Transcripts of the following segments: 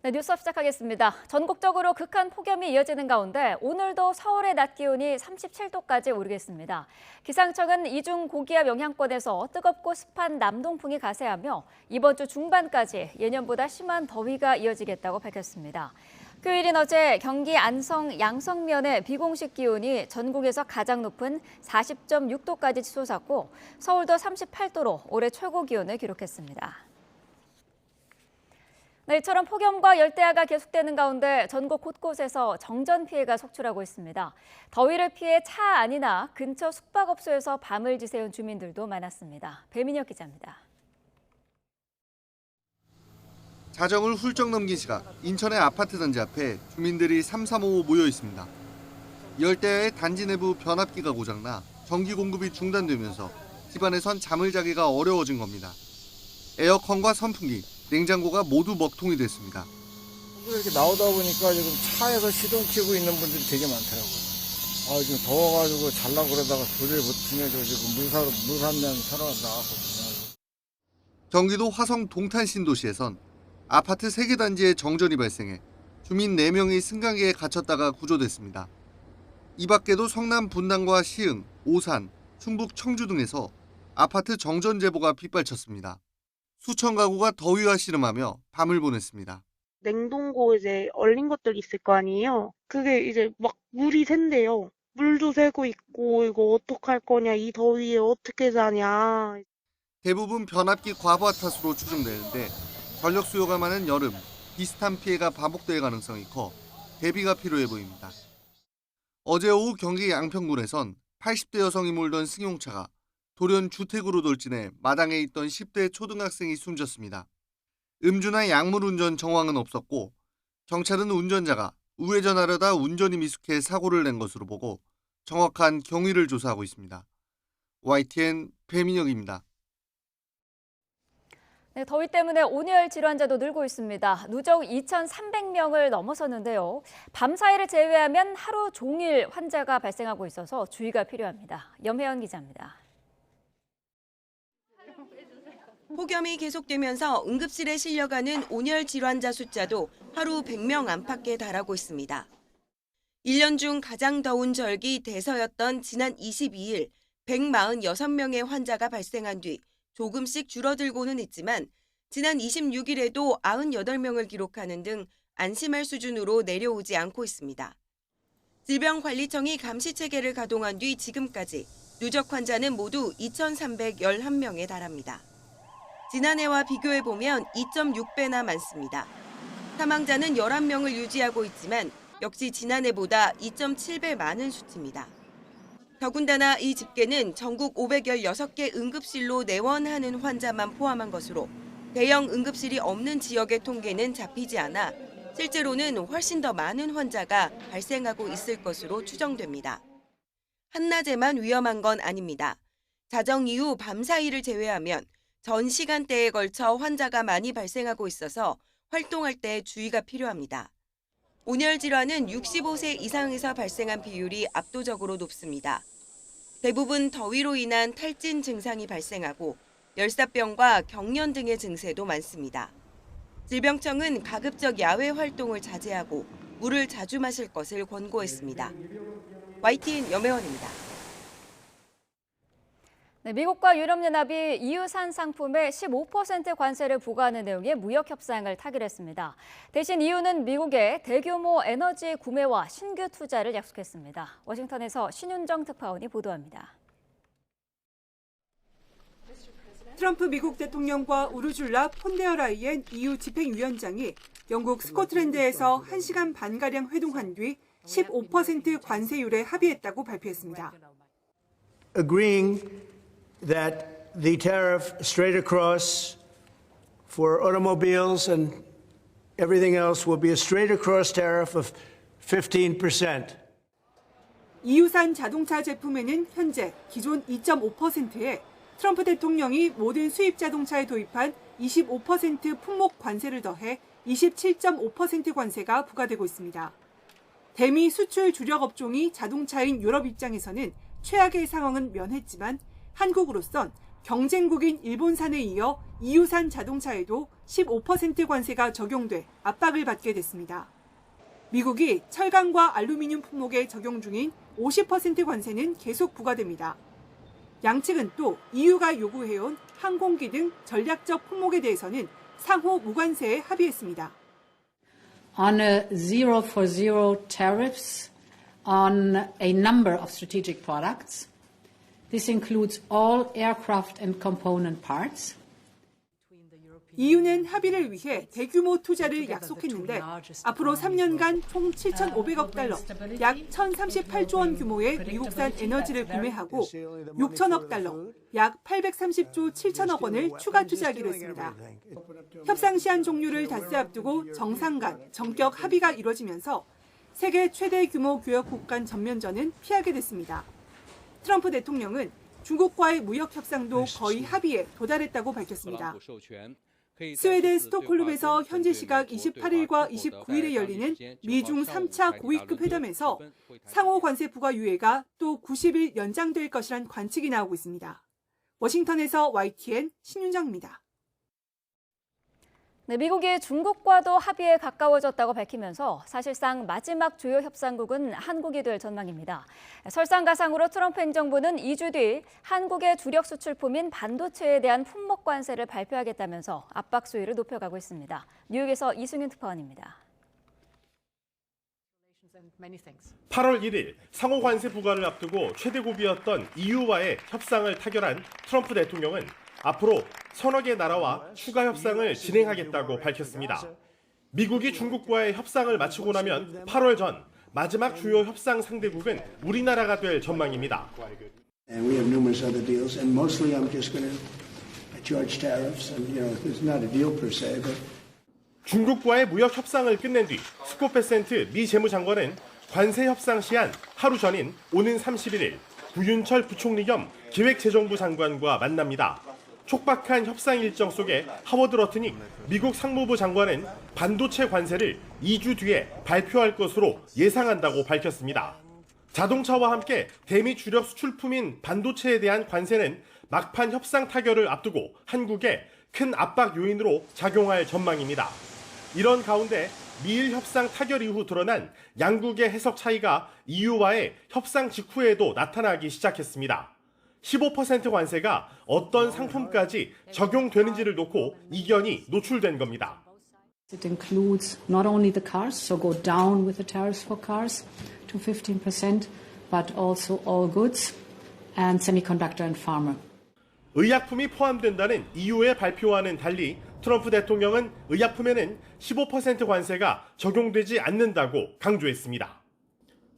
네, 뉴스업 시작하겠습니다. 전국적으로 극한 폭염이 이어지는 가운데 오늘도 서울의 낮 기온이 37도까지 오르겠습니다. 기상청은 이중 고기압 영향권에서 뜨겁고 습한 남동풍이 가세하며 이번 주 중반까지 예년보다 심한 더위가 이어지겠다고 밝혔습니다. 휴일인 어제 경기 안성 양성면의 비공식 기온이 전국에서 가장 높은 40.6도까지 치솟았고 서울도 38도로 올해 최고 기온을 기록했습니다. 네, 이처럼 폭염과 열대야가 계속되는 가운데 전국 곳곳에서 정전 피해가 속출하고 있습니다. 더위를 피해 차 안이나 근처 숙박업소에서 밤을 지새운 주민들도 많았습니다. 배민혁 기자입니다. 자정을 훌쩍 넘긴 시각 인천의 아파트 단지 앞에 주민들이 삼삼오오 모여 있습니다. 열대야의 단지 내부 변압기가 고장나 전기 공급이 중단되면서 집안에선 잠을 자기가 어려워진 겁니다. 에어컨과 선풍기, 냉장고가 모두 먹통이 됐습니다. 이렇게 나오다 보니까 지금 차에서 시동 켜고 있는 분들이 되게 많더라고요. 지금 더워가지고 잘라고 그러다가 도저히 못 지내서 지금 물 한 면 사러 나왔거든요. 경기도 화성 동탄 신도시에선 아파트 3개 단지에 정전이 발생해 주민 4명이 승강기에 갇혔다가 구조됐습니다. 이 밖에도 성남 분당과 시흥, 오산, 충북 청주 등에서 아파트 정전 제보가 빗발쳤습니다. 수천 가구가 더위와 씨름하며 밤을 보냈습니다. 냉동고 이제 얼린 것들 있을 거 아니에요? 그게 이제 막 물이 샌대요. 물도 새고 있고 이거 어떡할 거냐, 이 더위에 어떻게 자냐. 대부분 변압기 과부하 탓으로 추정되는데 전력 수요가 많은 여름, 비슷한 피해가 반복될 가능성이 커 대비가 필요해 보입니다. 어제 오후 경기 양평군에선 80대 여성이 몰던 승용차가 돌연 주택으로 돌진해 마당에 있던 10대 초등학생이 숨졌습니다. 음주나 약물 운전 정황은 없었고 경찰은 운전자가 우회전하려다 운전이 미숙해 사고를 낸 것으로 보고 정확한 경위를 조사하고 있습니다. YTN 배민혁입니다. 네, 더위 때문에 온열 질환자도 늘고 있습니다. 누적 2,300명을 넘어섰는데요. 밤사이를 제외하면 하루 종일 환자가 발생하고 있어서 주의가 필요합니다. 염혜연 기자입니다. 폭염이 계속되면서 응급실에 실려가는 온열 질환자 숫자도 하루 100명 안팎에 달하고 있습니다. 1년 중 가장 더운 절기 대서였던 지난 22일 146명의 환자가 발생한 뒤 조금씩 줄어들고는 있지만 지난 26일에도 98명을 기록하는 등 안심할 수준으로 내려오지 않고 있습니다. 질병관리청이 감시체계를 가동한 뒤 지금까지 누적 환자는 모두 2,311명에 달합니다. 지난해와 비교해보면 2.6배나 많습니다. 사망자는 11명을 유지하고 있지만 역시 지난해보다 2.7배 많은 수치입니다. 더군다나 이 집계는 전국 516개 응급실로 내원하는 환자만 포함한 것으로 대형 응급실이 없는 지역의 통계는 잡히지 않아 실제로는 훨씬 더 많은 환자가 발생하고 있을 것으로 추정됩니다. 한낮에만 위험한 건 아닙니다. 자정 이후 밤 사이를 제외하면 전 시간대에 걸쳐 환자가 많이 발생하고 있어서 활동할 때 주의가 필요합니다. 온열 질환은 65세 이상에서 발생한 비율이 압도적으로 높습니다. 대부분 더위로 인한 탈진 증상이 발생하고 열사병과 경련 등의 증세도 많습니다. 질병청은 가급적 야외 활동을 자제하고 물을 자주 마실 것을 권고했습니다. YTN 염혜원입니다. 네, 미국과 유럽연합이 EU산 상품에 15% 관세를 부과하는 내용의 무역 협상을 타결했습니다. 대신 EU는 미국에 대규모 에너지 구매와 신규 투자를 약속했습니다. 워싱턴에서 신윤정 특파원이 보도합니다. 트럼프 미국 대통령과 우르줄라 폰데어라이엔 EU 집행위원장이 영국 스코틀랜드에서 1시간 반가량 회동한 뒤 15% 관세율에 합의했다고 발표했습니다. Agreeing that the tariff straight across for automobiles and everything else will be a straight across tariff of 15%. EU산 자동차 제품에는 현재 기존 2.5%에 트럼프 대통령이 모든 수입 자동차에 도입한 25% 품목 관세를 더해 27.5% 관세가 부과되고 있습니다. 대미 수출 주력 업종이 자동차인 유럽 입장에서는 최악의 상황은 면했지만 한국으로선 경쟁국인 일본산에 이어 EU산 자동차에도 15% 관세가 적용돼 압박을 받게 됐습니다. 미국이 철강과 알루미늄 품목에 적용 중인 50% 관세는 계속 부과됩니다. 양측은 또 EU가 요구해온 항공기 등 전략적 품목에 대해서는 상호 무관세에 합의했습니다. On a zero for zero tariffs on a number of strategic products. This includes all aircraft and component parts. EU는 합의를 위해 대규모 투자를 약속했는데 앞으로 3년간 총 7,500억 달러, 약 1,038조 원 규모의 미국산 에너지를 구매하고 6천억 달러, 약 830조 7천억 원을 추가 투자하기로 했습니다. 협상 시한 종료를 닷새 앞두고 정상 간 전격 합의가 이뤄지면서 세계 최대 규모 교역국 간 전면전은 피하게 됐습니다. 트럼프 대통령은 중국과의 무역 협상도 거의 합의에 도달했다고 밝혔습니다. 스웨덴 스톡홀름에서 현지 시각 28일과 29일에 열리는 미중 3차 고위급 회담에서 상호 관세 부과 유예가 또 90일 연장될 것이란 관측이 나오고 있습니다. 워싱턴에서 YTN 신윤정입니다. 네, 미국이 중국과도 합의에 가까워졌다고 밝히면서 사실상 마지막 주요 협상국은 한국이 될 전망입니다. 설상가상으로 트럼프 행정부는 2주 뒤 한국의 주력 수출품인 반도체에 대한 품목 관세를 발표하겠다면서 압박 수위를 높여가고 있습니다. 뉴욕에서 이승윤 특파원입니다. 8월 1일 상호 관세 부과를 앞두고 최대 고비였던 EU와의 협상을 타결한 트럼프 대통령은 앞으로 서너 개 나라와 추가 협상을 진행하겠다고 밝혔습니다. 미국이 중국과의 협상을 마치고 나면 8월 전 마지막 주요 협상 상대국은 우리나라가 될 전망입니다. And we have numerous other deals, and mostly I'm just going to charge tariffs, and it's not a deal per se, but 중국과의 무역 협상을 끝낸 뒤 스콧 베센트 미 재무장관은 관세 협상 시한 하루 전인 오는 31일 구윤철 부총리 겸 기획재정부 장관과 만납니다. 촉박한 협상 일정 속에 하워드 러트닉 미국 상무부 장관은 반도체 관세를 2주 뒤에 발표할 것으로 예상한다고 밝혔습니다. 자동차와 함께 대미 주력 수출품인 반도체에 대한 관세는 막판 협상 타결을 앞두고 한국에 큰 압박 요인으로 작용할 전망입니다. 이런 가운데 미일 협상 타결 이후 드러난 양국의 해석 차이가 EU와의 협상 직후에도 나타나기 시작했습니다. 15% 관세가 어떤 상품까지 적용되는지를 놓고 이견이 노출된 겁니다. It includes not only the cars, so go down with the tariffs for cars to 15%, but also all goods and semiconductor and pharma. 의약품이 포함된다는 EU의 발표와는 달리 트럼프 대통령은 의약품에는 15% 관세가 적용되지 않는다고 강조했습니다.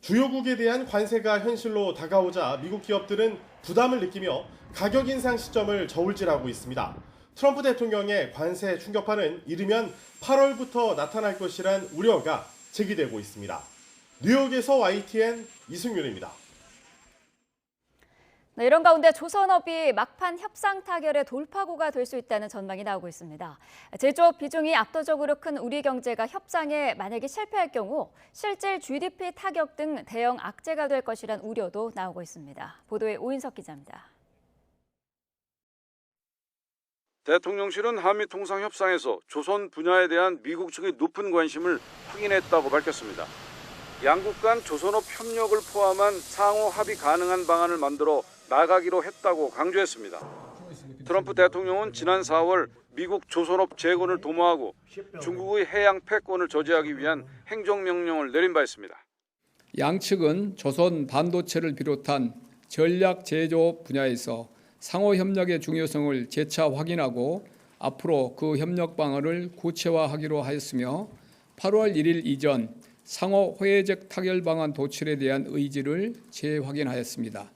주요국에 대한 관세가 현실로 다가오자 미국 기업들은 부담을 느끼며 가격 인상 시점을 저울질하고 있습니다. 트럼프 대통령의 관세 충격파는 이르면 8월부터 나타날 것이란 우려가 제기되고 있습니다. 뉴욕에서 YTN 이승윤입니다. 네, 이런 가운데 조선업이 막판 협상 타결의 돌파구가 될 수 있다는 전망이 나오고 있습니다. 제조업 비중이 압도적으로 큰 우리 경제가 협상에 만약에 실패할 경우 실질 GDP 타격 등 대형 악재가 될 것이란 우려도 나오고 있습니다. 보도에 오인석 기자입니다. 대통령실은 한미 통상협상에서 조선 분야에 대한 미국 측의 높은 관심을 확인했다고 밝혔습니다. 양국 간 조선업 협력을 포함한 상호 합의 가능한 방안을 만들어 나가기로 했다고 강조했습니다. 트럼프 대통령은 지난 4월 미국 조선업 재건을 도모하고 중국의 해양 패권을 저지하기 위한 행정명령을 내린 바 있습니다. 양측은 조선 반도체를 비롯한 전략 제조업 분야에서 상호 협력의 중요성을 재차 확인하고 앞으로 그 협력 방안을 구체화하기로 하였으며 8월 1일 이전 상호 호혜적 타결 방안 도출에 대한 의지를 재확인하였습니다.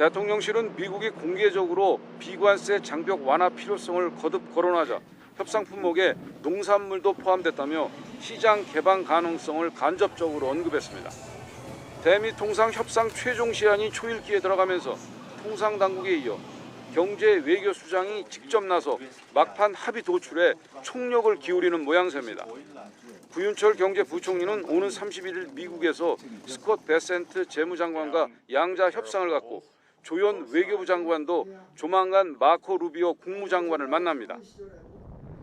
대통령실은 미국이 공개적으로 비관세 장벽 완화 필요성을 거듭 거론하자 협상 품목에 농산물도 포함됐다며 시장 개방 가능성을 간접적으로 언급했습니다. 대미 통상 협상 최종 시한이 초읽기에 들어가면서 통상 당국에 이어 경제 외교 수장이 직접 나서 막판 합의 도출에 총력을 기울이는 모양새입니다. 구윤철 경제부총리는 오는 31일 미국에서 스콧 베센트 재무장관과 양자 협상을 갖고 조현 외교부 장관도 조만간 마코 루비오 국무장관을 만납니다.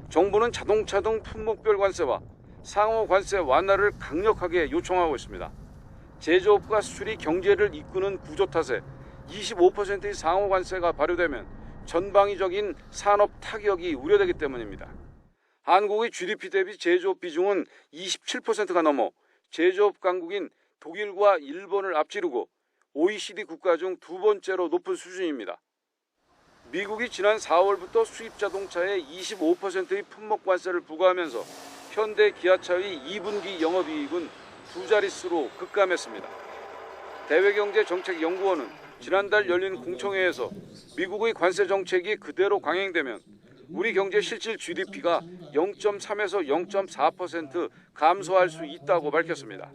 정부는 자동차 등 품목별 관세와 상호 관세 완화를 강력하게 요청하고 있습니다. 제조업과 수출이 경제를 이끄는 구조 탓에 25%의 상호 관세가 발효되면 전방위적인 산업 타격이 우려되기 때문입니다. 한국의 GDP 대비 제조업 비중은 27%가 넘어 제조업 강국인 독일과 일본을 앞지르고 OECD 국가 중 두 번째로 높은 수준입니다. 미국이 지난 4월부터 수입 자동차에 25%의 품목 관세를 부과하면서 현대 기아차의 2분기 영업이익은 두 자릿수로 급감했습니다. 대외경제정책연구원은 지난달 열린 공청회에서 미국의 관세 정책이 그대로 강행되면 우리 경제 실질 GDP가 0.3에서 0.4% 감소할 수 있다고 밝혔습니다.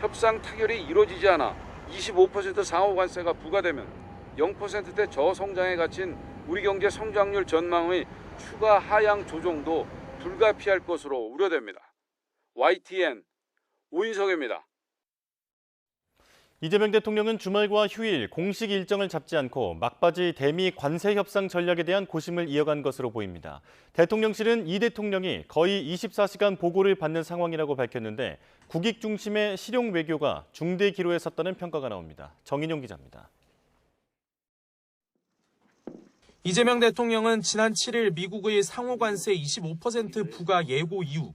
협상 타결이 이루어지지 않아 25% 상호 관세가 부과되면 0%대 저성장에 갇힌 우리 경제 성장률 전망의 추가 하향 조정도 불가피할 것으로 우려됩니다. YTN 오인석입니다. 이재명 대통령은 주말과 휴일 공식 일정을 잡지 않고 막바지 대미 관세 협상 전략에 대한 고심을 이어간 것으로 보입니다. 대통령실은 이 대통령이 거의 24시간 보고를 받는 상황이라고 밝혔는데 국익 중심의 실용 외교가 중대 기로에 섰다는 평가가 나옵니다. 정인용 기자입니다. 이재명 대통령은 지난 7일 미국의 상호관세 25% 부과 예고 이후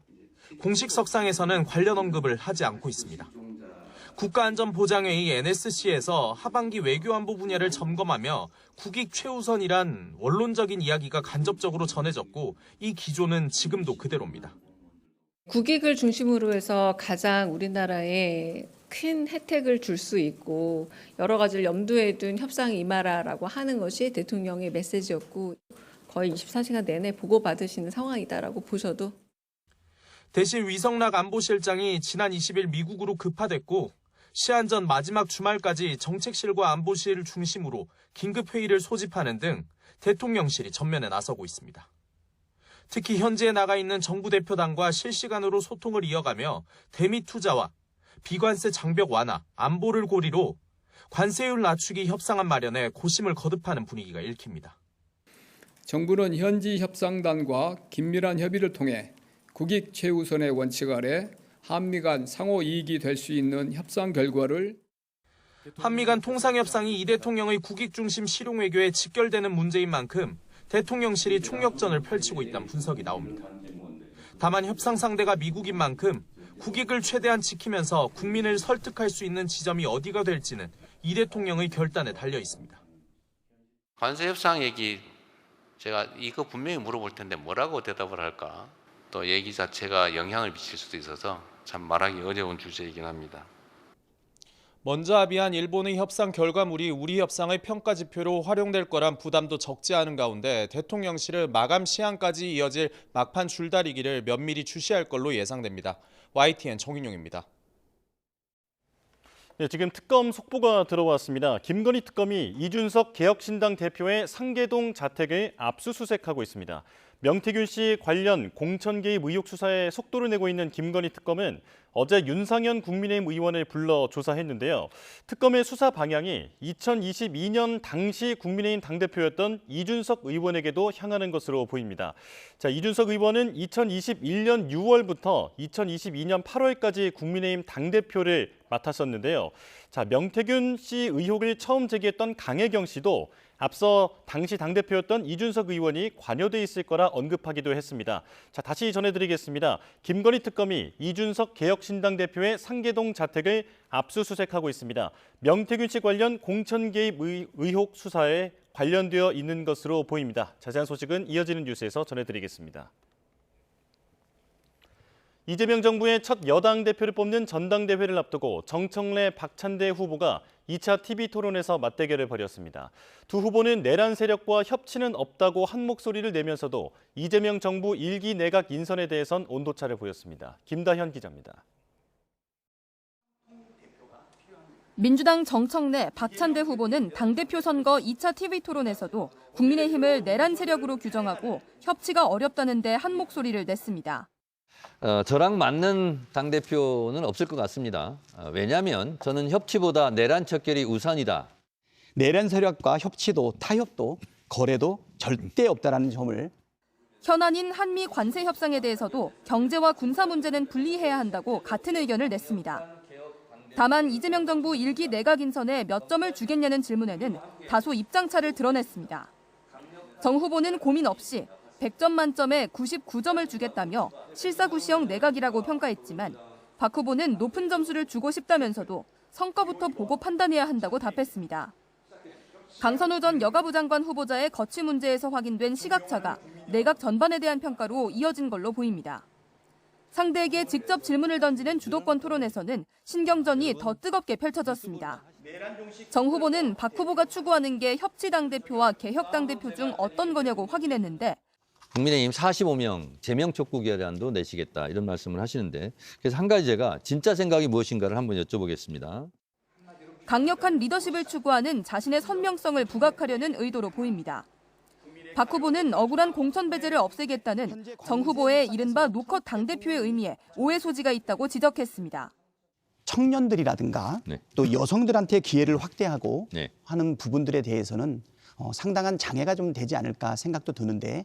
공식 석상에서는 관련 언급을 하지 않고 있습니다. 국가안전보장회의 NSC에서 하반기 외교안보 분야를 점검하며 국익 최우선이란 원론적인 이야기가 간접적으로 전해졌고 이 기조는 지금도 그대로입니다. 국익을 중심으로 해서 가장 우리나라에 큰 혜택을 줄 수 있고 여러 가지를 염두에 둔 협상에 임하라라고 하는 것이 대통령의 메시지였고 거의 24시간 내내 보고받으시는 상황이다라고 보셔도. 대신 위성락 안보실장이 지난 20일 미국으로 급파됐고 시한 전 마지막 주말까지 정책실과 안보실 중심으로 긴급회의를 소집하는 등 대통령실이 전면에 나서고 있습니다. 특히 현지에 나가 있는 정부 대표단과 실시간으로 소통을 이어가며 대미 투자와 비관세 장벽 완화, 안보를 고리로 관세율 낮추기 협상안 마련에 고심을 거듭하는 분위기가 읽힙니다. 정부는 현지 협상단과 긴밀한 협의를 통해 국익 최우선의 원칙 아래 한미 간 상호 이익이 될 수 있는 협상 결과를 한미 간 통상협상이 이 대통령의 국익 중심 실용 외교에 직결되는 문제인 만큼 대통령실이 총력전을 펼치고 있다는 분석이 나옵니다. 다만 협상 상대가 미국인 만큼 국익을 최대한 지키면서 국민을 설득할 수 있는 지점이 어디가 될지는 이 대통령의 결단에 달려 있습니다. 관세 협상 얘기 제가 이거 분명히 물어볼 텐데 뭐라고 대답을 할까? 또 얘기 자체가 영향을 미칠 수도 있어서 참 말하기 어려운 주제이긴 합니다. 먼저 합의한 일본의 협상 결과물이 우리 협상의 평가 지표로 활용될 거란 부담도 적지 않은 가운데 대통령실은 마감 시한까지 이어질 막판 줄다리기를 면밀히 주시할 걸로 예상됩니다. YTN 정인용입니다. 네, 지금 특검 속보가 들어왔습니다. 김건희 특검이 이준석 개혁신당 대표의 상계동 자택을 압수수색하고 있습니다. 명태균 씨 관련 공천 개입 의혹 수사에 속도를 내고 있는 김건희 특검은 어제 윤상현 국민의힘 의원을 불러 조사했는데요. 특검의 수사 방향이 2022년 당시 국민의힘 당대표였던 이준석 의원에게도 향하는 것으로 보입니다. 자, 이준석 의원은 2021년 6월부터 2022년 8월까지 국민의힘 당대표를 맡았었는데요. 자, 명태균 씨 의혹을 처음 제기했던 강혜경 씨도 앞서 당시 당대표였던 이준석 의원이 관여돼 있을 거라 언급하기도 했습니다. 자, 다시 전해드리겠습니다. 김건희 특검이 이준석 개혁신당 대표의 상계동 자택을 압수수색하고 있습니다. 명태균 씨 관련 공천 개입 의혹 수사에 관련되어 있는 것으로 보입니다. 자세한 소식은 이어지는 뉴스에서 전해드리겠습니다. 이재명 정부의 첫 여당 대표를 뽑는 전당대회를 앞두고 정청래, 박찬대 후보가 2차 TV토론에서 맞대결을 벌였습니다. 두 후보는 내란 세력과 협치는 없다고 한 목소리를 내면서도 이재명 정부 1기 내각 인선에 대해선 온도차를 보였습니다. 김다현 기자입니다. 민주당 정청래, 박찬대 후보는 당대표 선거 2차 TV토론에서도 국민의힘을 내란 세력으로 규정하고 협치가 어렵다는 데 한 목소리를 냈습니다. 저랑 맞는 당대표는 없을 것 같습니다. 왜냐하면 저는 협치보다 내란 척결이 우선이다. 내란 세력과 협치도 타협도 거래도 절대 없다라는 점을 현안인 한미 관세 협상에 대해서도 경제와 군사 문제는 분리해야 한다고 같은 의견을 냈습니다. 다만 이재명 정부 1기 내각 인선에 몇 점을 주겠냐는 질문에는 다소 입장차를 드러냈습니다. 정 후보는 고민 없이 100점 만점에 99점을 주겠다며 실사구시형 내각이라고 평가했지만 박 후보는 높은 점수를 주고 싶다면서도 성과부터 보고 판단해야 한다고 답했습니다. 강선우 전 여가부 장관 후보자의 거취 문제에서 확인된 시각차가 내각 전반에 대한 평가로 이어진 걸로 보입니다. 상대에게 직접 질문을 던지는 주도권 토론에서는 신경전이 더 뜨겁게 펼쳐졌습니다. 정 후보는 박 후보가 추구하는 게 협치 당대표와 개혁 당대표 중 어떤 거냐고 확인했는데 국민의힘 45명 제명 촉구 결의안도 내시겠다 이런 말씀을 하시는데 그래서 한 가지 제가 진짜 생각이 무엇인가를 한번 여쭤보겠습니다. 강력한 리더십을 추구하는 자신의 선명성을 부각하려는 의도로 보입니다. 박 후보는 억울한 공천 배제를 없애겠다는 정 후보의 이른바 노컷 당대표의 의미에 오해 소지가 있다고 지적했습니다. 청년들이라든가 네. 또 여성들한테 기회를 확대하고 네. 하는 부분들에 대해서는 상당한 장애가 좀 되지 않을까 생각도 드는데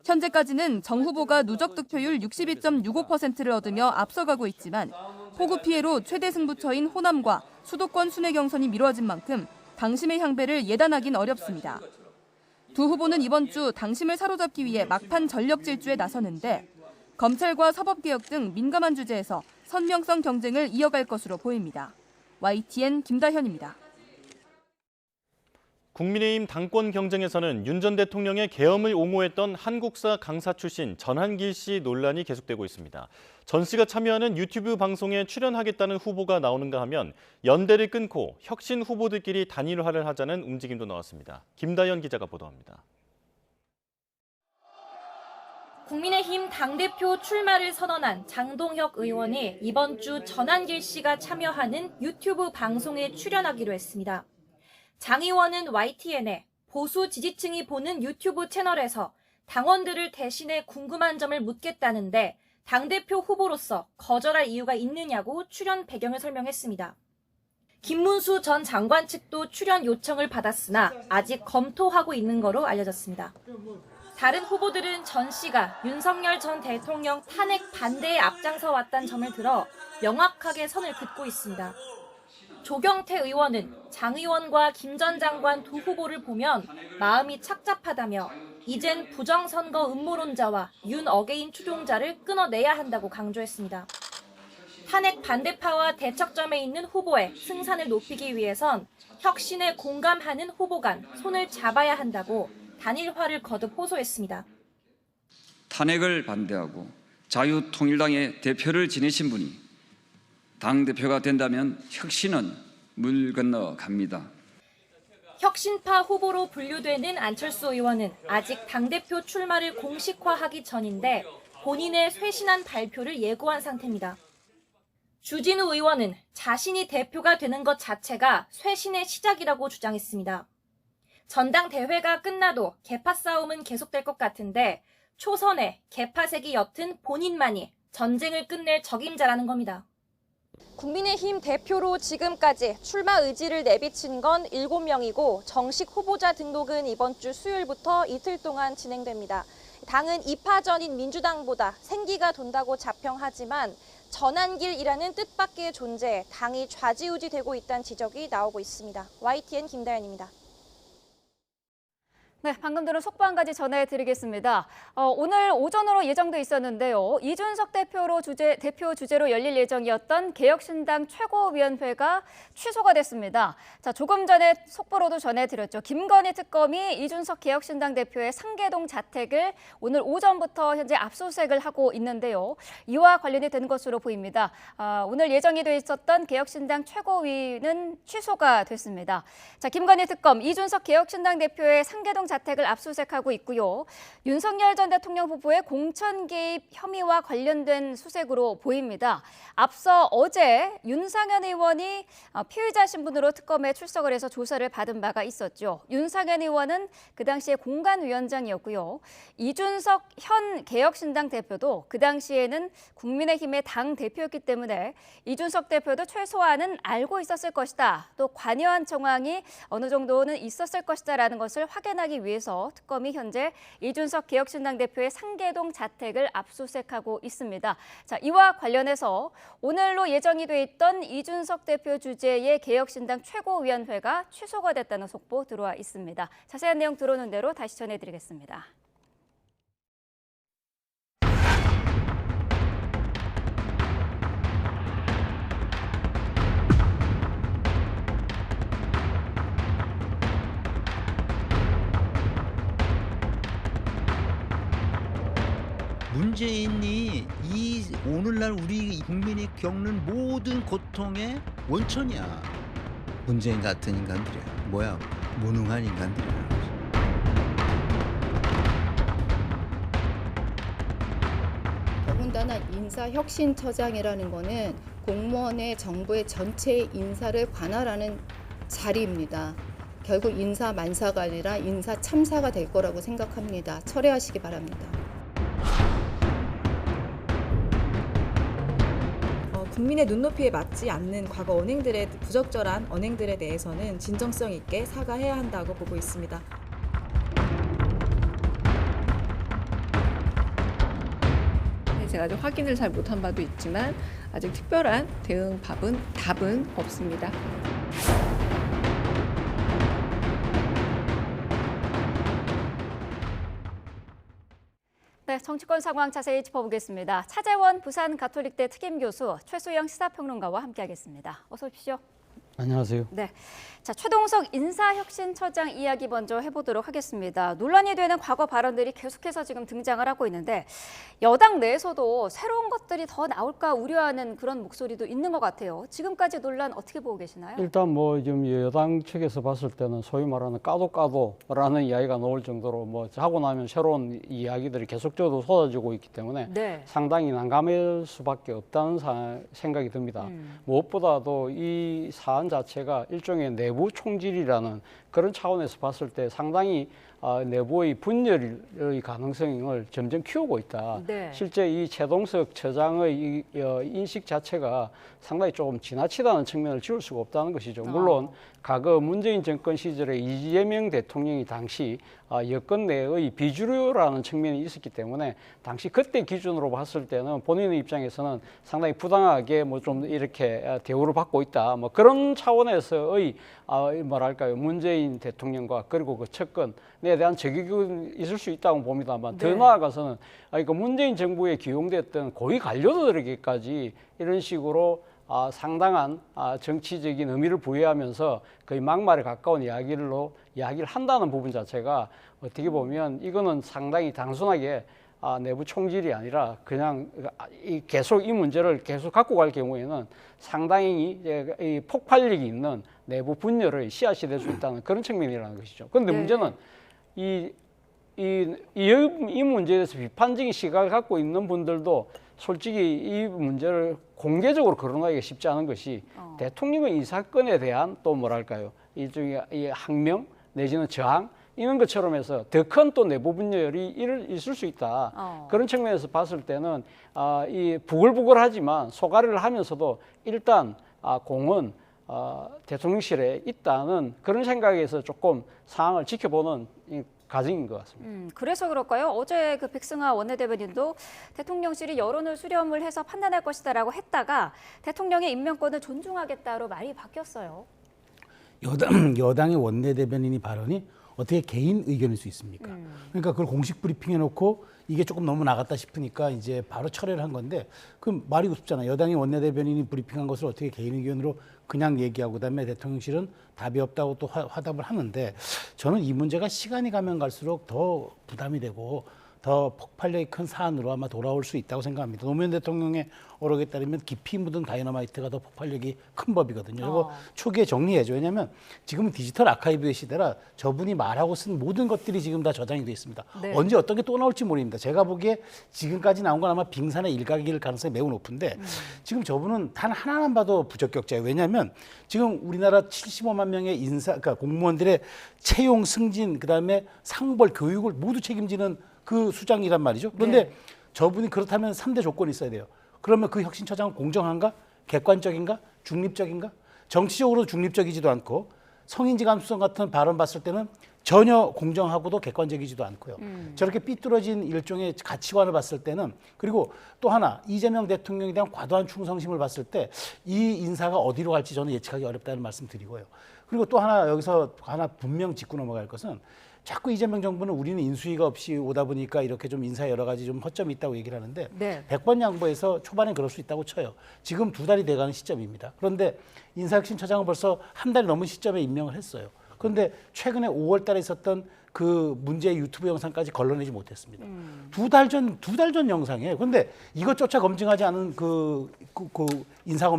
현재까지는 정 후보가 누적 득표율 62.65%를 얻으며 앞서가고 있지만 폭우 피해로 최대 승부처인 호남과 수도권 순회 경선이 미뤄진 만큼 당심의 향배를 예단하긴 어렵습니다. 두 후보는 이번 주 당심을 사로잡기 위해 막판 전력 질주에 나서는데 검찰과 사법개혁 등 민감한 주제에서 선명성 경쟁을 이어갈 것으로 보입니다. YTN 김다현입니다. 국민의힘 당권 경쟁에서는 윤 전 대통령의 계엄을 옹호했던 한국사 강사 출신 전한길 씨 논란이 계속되고 있습니다. 전 씨가 참여하는 유튜브 방송에 출연하겠다는 후보가 나오는가 하면 연대를 끊고 혁신 후보들끼리 단일화를 하자는 움직임도 나왔습니다. 김다연 기자가 보도합니다. 국민의힘 당대표 출마를 선언한 장동혁 의원이 이번 주 전한길 씨가 참여하는 유튜브 방송에 출연하기로 했습니다. 장 의원은 YTN에 보수 지지층이 보는 유튜브 채널에서 당원들을 대신해 궁금한 점을 묻겠다는데 당대표 후보로서 거절할 이유가 있느냐고 출연 배경을 설명했습니다. 김문수 전 장관 측도 출연 요청을 받았으나 아직 검토하고 있는 거로 알려졌습니다. 다른 후보들은 전 씨가 윤석열 전 대통령 탄핵 반대에 앞장서 왔다는 점을 들어 명확하게 선을 긋고 있습니다. 조경태 의원은 장 의원과 김 전 장관 두 후보를 보면 마음이 착잡하다며 이젠 부정선거 음모론자와 윤 어게인 추종자를 끊어내야 한다고 강조했습니다. 탄핵 반대파와 대척점에 있는 후보의 승산을 높이기 위해선 혁신에 공감하는 후보 간 손을 잡아야 한다고 단일화를 거듭 호소했습니다. 탄핵을 반대하고 자유통일당의 대표를 지내신 분이 당대표가 된다면 혁신은 물 건너 갑니다. 혁신파 후보로 분류되는 안철수 의원은 아직 당대표 출마를 공식화하기 전인데 본인의 쇄신한 발표를 예고한 상태입니다. 주진우 의원은 자신이 대표가 되는 것 자체가 쇄신의 시작이라고 주장했습니다. 전당대회가 끝나도 계파 싸움은 계속될 것 같은데 초선에 계파색이 옅은 본인만이 전쟁을 끝낼 적임자라는 겁니다. 국민의힘 대표로 지금까지 출마 의지를 내비친 건 7명이고 정식 후보자 등록은 이번 주 수요일부터 이틀 동안 진행됩니다. 당은 2파 전인 민주당보다 생기가 돈다고 자평하지만 전한길이라는 뜻밖의 존재에 당이 좌지우지되고 있다는 지적이 나오고 있습니다. YTN 김다연입니다. 네, 방금 들은 속보 한 가지 전해드리겠습니다. 오늘 오전으로 예정돼 있었는데요. 이준석 대표 주재로 열릴 예정이었던 개혁신당 최고위원회가 취소가 됐습니다. 자, 조금 전에 속보로도 전해드렸죠. 김건희 특검이 이준석 개혁신당 대표의 상계동 자택을 오늘 오전부터 현재 압수수색을 하고 있는데요. 이와 관련이 된 것으로 보입니다. 오늘 예정이 돼 있었던 개혁신당 최고위는 취소가 됐습니다. 자, 김건희 특검 이준석 개혁신당 대표의 상계동 자택을 압수수색하고 있고요. 윤석열 전 대통령 부부의 공천 개입 혐의와 관련된 수색으로 보입니다. 앞서 어제 윤상현 의원이 피의자 신분으로 특검에 출석을 해서 조사를 받은 바가 있었죠. 윤상현 의원은 그 당시에 공관위원장이었고요. 이준석 현 개혁신당 대표도 그 당시에는 국민의힘의 당 대표였기 때문에 이준석 대표도 최소한은 알고 있었을 것이다. 또 관여한 정황이 어느 정도는 있었을 것이다라는 것을 확인하기 위해서 특검이 현재 이준석 개혁신당 대표의 상계동 자택을 압수수색하고 있습니다. 자, 이와 관련해서 오늘로 예정이 돼 있던 이준석 대표 주재의 개혁신당 최고위원회가 취소가 됐다는 속보 들어와 있습니다. 자세한 내용 들어오는 대로 다시 전해드리겠습니다. 문재인이 오늘날 우리 국민이 겪는 모든 고통의 원천이야. 문재인 같은 인간들이야. 뭐야? 무능한 인간들이야. 더군다나 인사혁신처장이라는 거는 공무원의 정부의 전체 인사를 관할하는 자리입니다. 결국 인사 만사가 아니라 인사 참사가 될 거라고 생각합니다. 철회하시기 바랍니다. 국민의 눈높이에 맞지 않는 과거 언행들의 부적절한 언행들에 대해서는 진정성 있게 사과해야 한다고 보고 있습니다. 제가 아직 확인을 잘 못한 바도 있지만 아직 특별한 답은 없습니다. 네, 정치권 상황 자세히 짚어보겠습니다. 차재원 부산가톨릭대 특임교수, 최수영 시사평론가와 함께하겠습니다. 어서 오십시오. 안녕하세요. 네, 자 최동석 인사혁신처장 이야기 먼저 해보도록 하겠습니다. 논란이 되는 과거 발언들이 계속해서 지금 등장을 하고 있는데 여당 내에서도 새로운 것들이 더 나올까 우려하는 그런 목소리도 있는 것 같아요. 지금까지 논란 어떻게 보고 계시나요? 일단 뭐 지금 여당 측에서 봤을 때는 소위 말하는 까도라는 이야기가 나올 정도로 뭐 하고 나면 새로운 이야기들이 계속적으로 쏟아지고 있기 때문에 네. 상당히 난감할 수밖에 없다는 생각이 듭니다. 무엇보다도 이 사안 자체가 일종의 내부 총질이라는 그런 차원에서 봤을 때 상당히 내부의 분열의 가능성을 점점 키우고 있다. 네. 실제 이 최동석 처장의 인식 자체가 상당히 조금 지나치다는 측면을 지울 수가 없다는 것이죠. 물론 과거 문재인 정권 시절에 이재명 대통령이 당시 여권 내의 비주류라는 측면이 있었기 때문에 당시 그때 기준으로 봤을 때는 본인의 입장에서는 상당히 부당하게 뭐 좀 이렇게 대우를 받고 있다. 뭐 그런 차원에서의 뭐랄까요, 문재인 대통령과 그리고 그 측근에 대한 적용이 있을 수 있다고 봅니다만 더 나아가서는 그러니까 문재인 정부에 기용됐던 고위 관료들에게까지 이런 식으로 상당한 정치적인 의미를 부여하면서 거의 막말에 가까운 이야기를 한다는 부분 자체가 어떻게 보면 이거는 상당히 단순하게 내부 총질이 아니라 그냥 계속 이 문제를 계속 갖고 갈 경우에는 상당히 이 폭발력이 있는 내부 분열의 씨앗이 될 수 있다는 그런 측면이라는 것이죠. 그런데 문제는 이 문제에 대해서 비판적인 시각을 갖고 있는 분들도 솔직히 이 문제를 공개적으로 거론하기가 쉽지 않은 것이 대통령의 이 사건에 대한 또 뭐랄까요, 일종의 이 항명 내지는 저항 이런 것처럼 해서 더 큰 또 내부 분열이 있을 수 있다. 그런 측면에서 봤을 때는 이 부글부글하지만 소가리를 하면서도 일단 공은 대통령실에 있다는 그런 생각에서 조금 상황을 지켜보는 과정인 것 같습니다. 그래서 그럴까요? 어제 그 백승하 원내대변인도 대통령실이 여론을 수렴을 해서 판단할 것이다라고 했다가 대통령의 임명권을 존중하겠다로 말이 바뀌었어요. 여당의 원내대변인이 발언이 어떻게 개인 의견일 수 있습니까? 그러니까 그걸 공식 브리핑 해놓고 이게 조금 너무 나갔다 싶으니까 이제 바로 철회를 한 건데 그 말이 우습잖아요. 여당의 원내대변인이 브리핑한 것을 어떻게 개인 의견으로 그냥 얘기하고 그다음에 대통령실은 답이 없다고 또 화답을 하는데 저는 이 문제가 시간이 가면 갈수록 더 부담이 되고 더 폭발력이 큰 사안으로 아마 돌아올 수 있다고 생각합니다. 노무현 대통령의 오락에 따르면 깊이 묻은 다이너마이트가 더 폭발력이 큰 법이거든요. 이거 초기에 정리해줘. 왜냐하면 지금은 디지털 아카이브의 시대라 저분이 말하고 쓴 모든 것들이 지금 다 저장이 되어 있습니다. 네. 언제 어떤 게 또 나올지 모릅니다. 제가 보기에 지금까지 나온 건 아마 빙산의 일각일 가능성이 매우 높은데 지금 저분은 단 하나만 봐도 부적격자예요. 왜냐하면 지금 우리나라 75만 명의 그러니까 공무원들의 채용, 승진, 그다음에 상벌, 교육을 모두 책임지는 그 수장이란 말이죠. 그런데 네. 저분이 그렇다면 3대 조건이 있어야 돼요. 그러면 그 혁신처장은 공정한가? 객관적인가? 중립적인가? 정치적으로 중립적이지도 않고 성인지 감수성 같은 발언 봤을 때는 전혀 공정하고도 객관적이지도 않고요. 저렇게 삐뚤어진 일종의 가치관을 봤을 때는 그리고 또 하나 이재명 대통령에 대한 과도한 충성심을 봤을 때 이 인사가 어디로 갈지 저는 예측하기 어렵다는 말씀 드리고요. 그리고 또 하나 여기서 하나 분명 짚고 넘어갈 것은 자꾸 이재명 정부는 우리는 인수위가 없이 오다 보니까 이렇게 좀 인사에 여러 가지 좀 허점이 있다고 얘기를 하는데 네. 100번 양보해서 초반엔 그럴 수 있다고 쳐요. 지금 2달이 돼가는 시점입니다. 그런데 인사혁신처장은 벌써 한 달이 넘은 시점에 임명을 했어요. 그런데 최근에 5월 달에 있었던 그 문제의 유튜브 영상까지 걸러내지 못했습니다. 두 달 전 영상이에요. 그런데 이것조차 검증하지 않은 그 인사가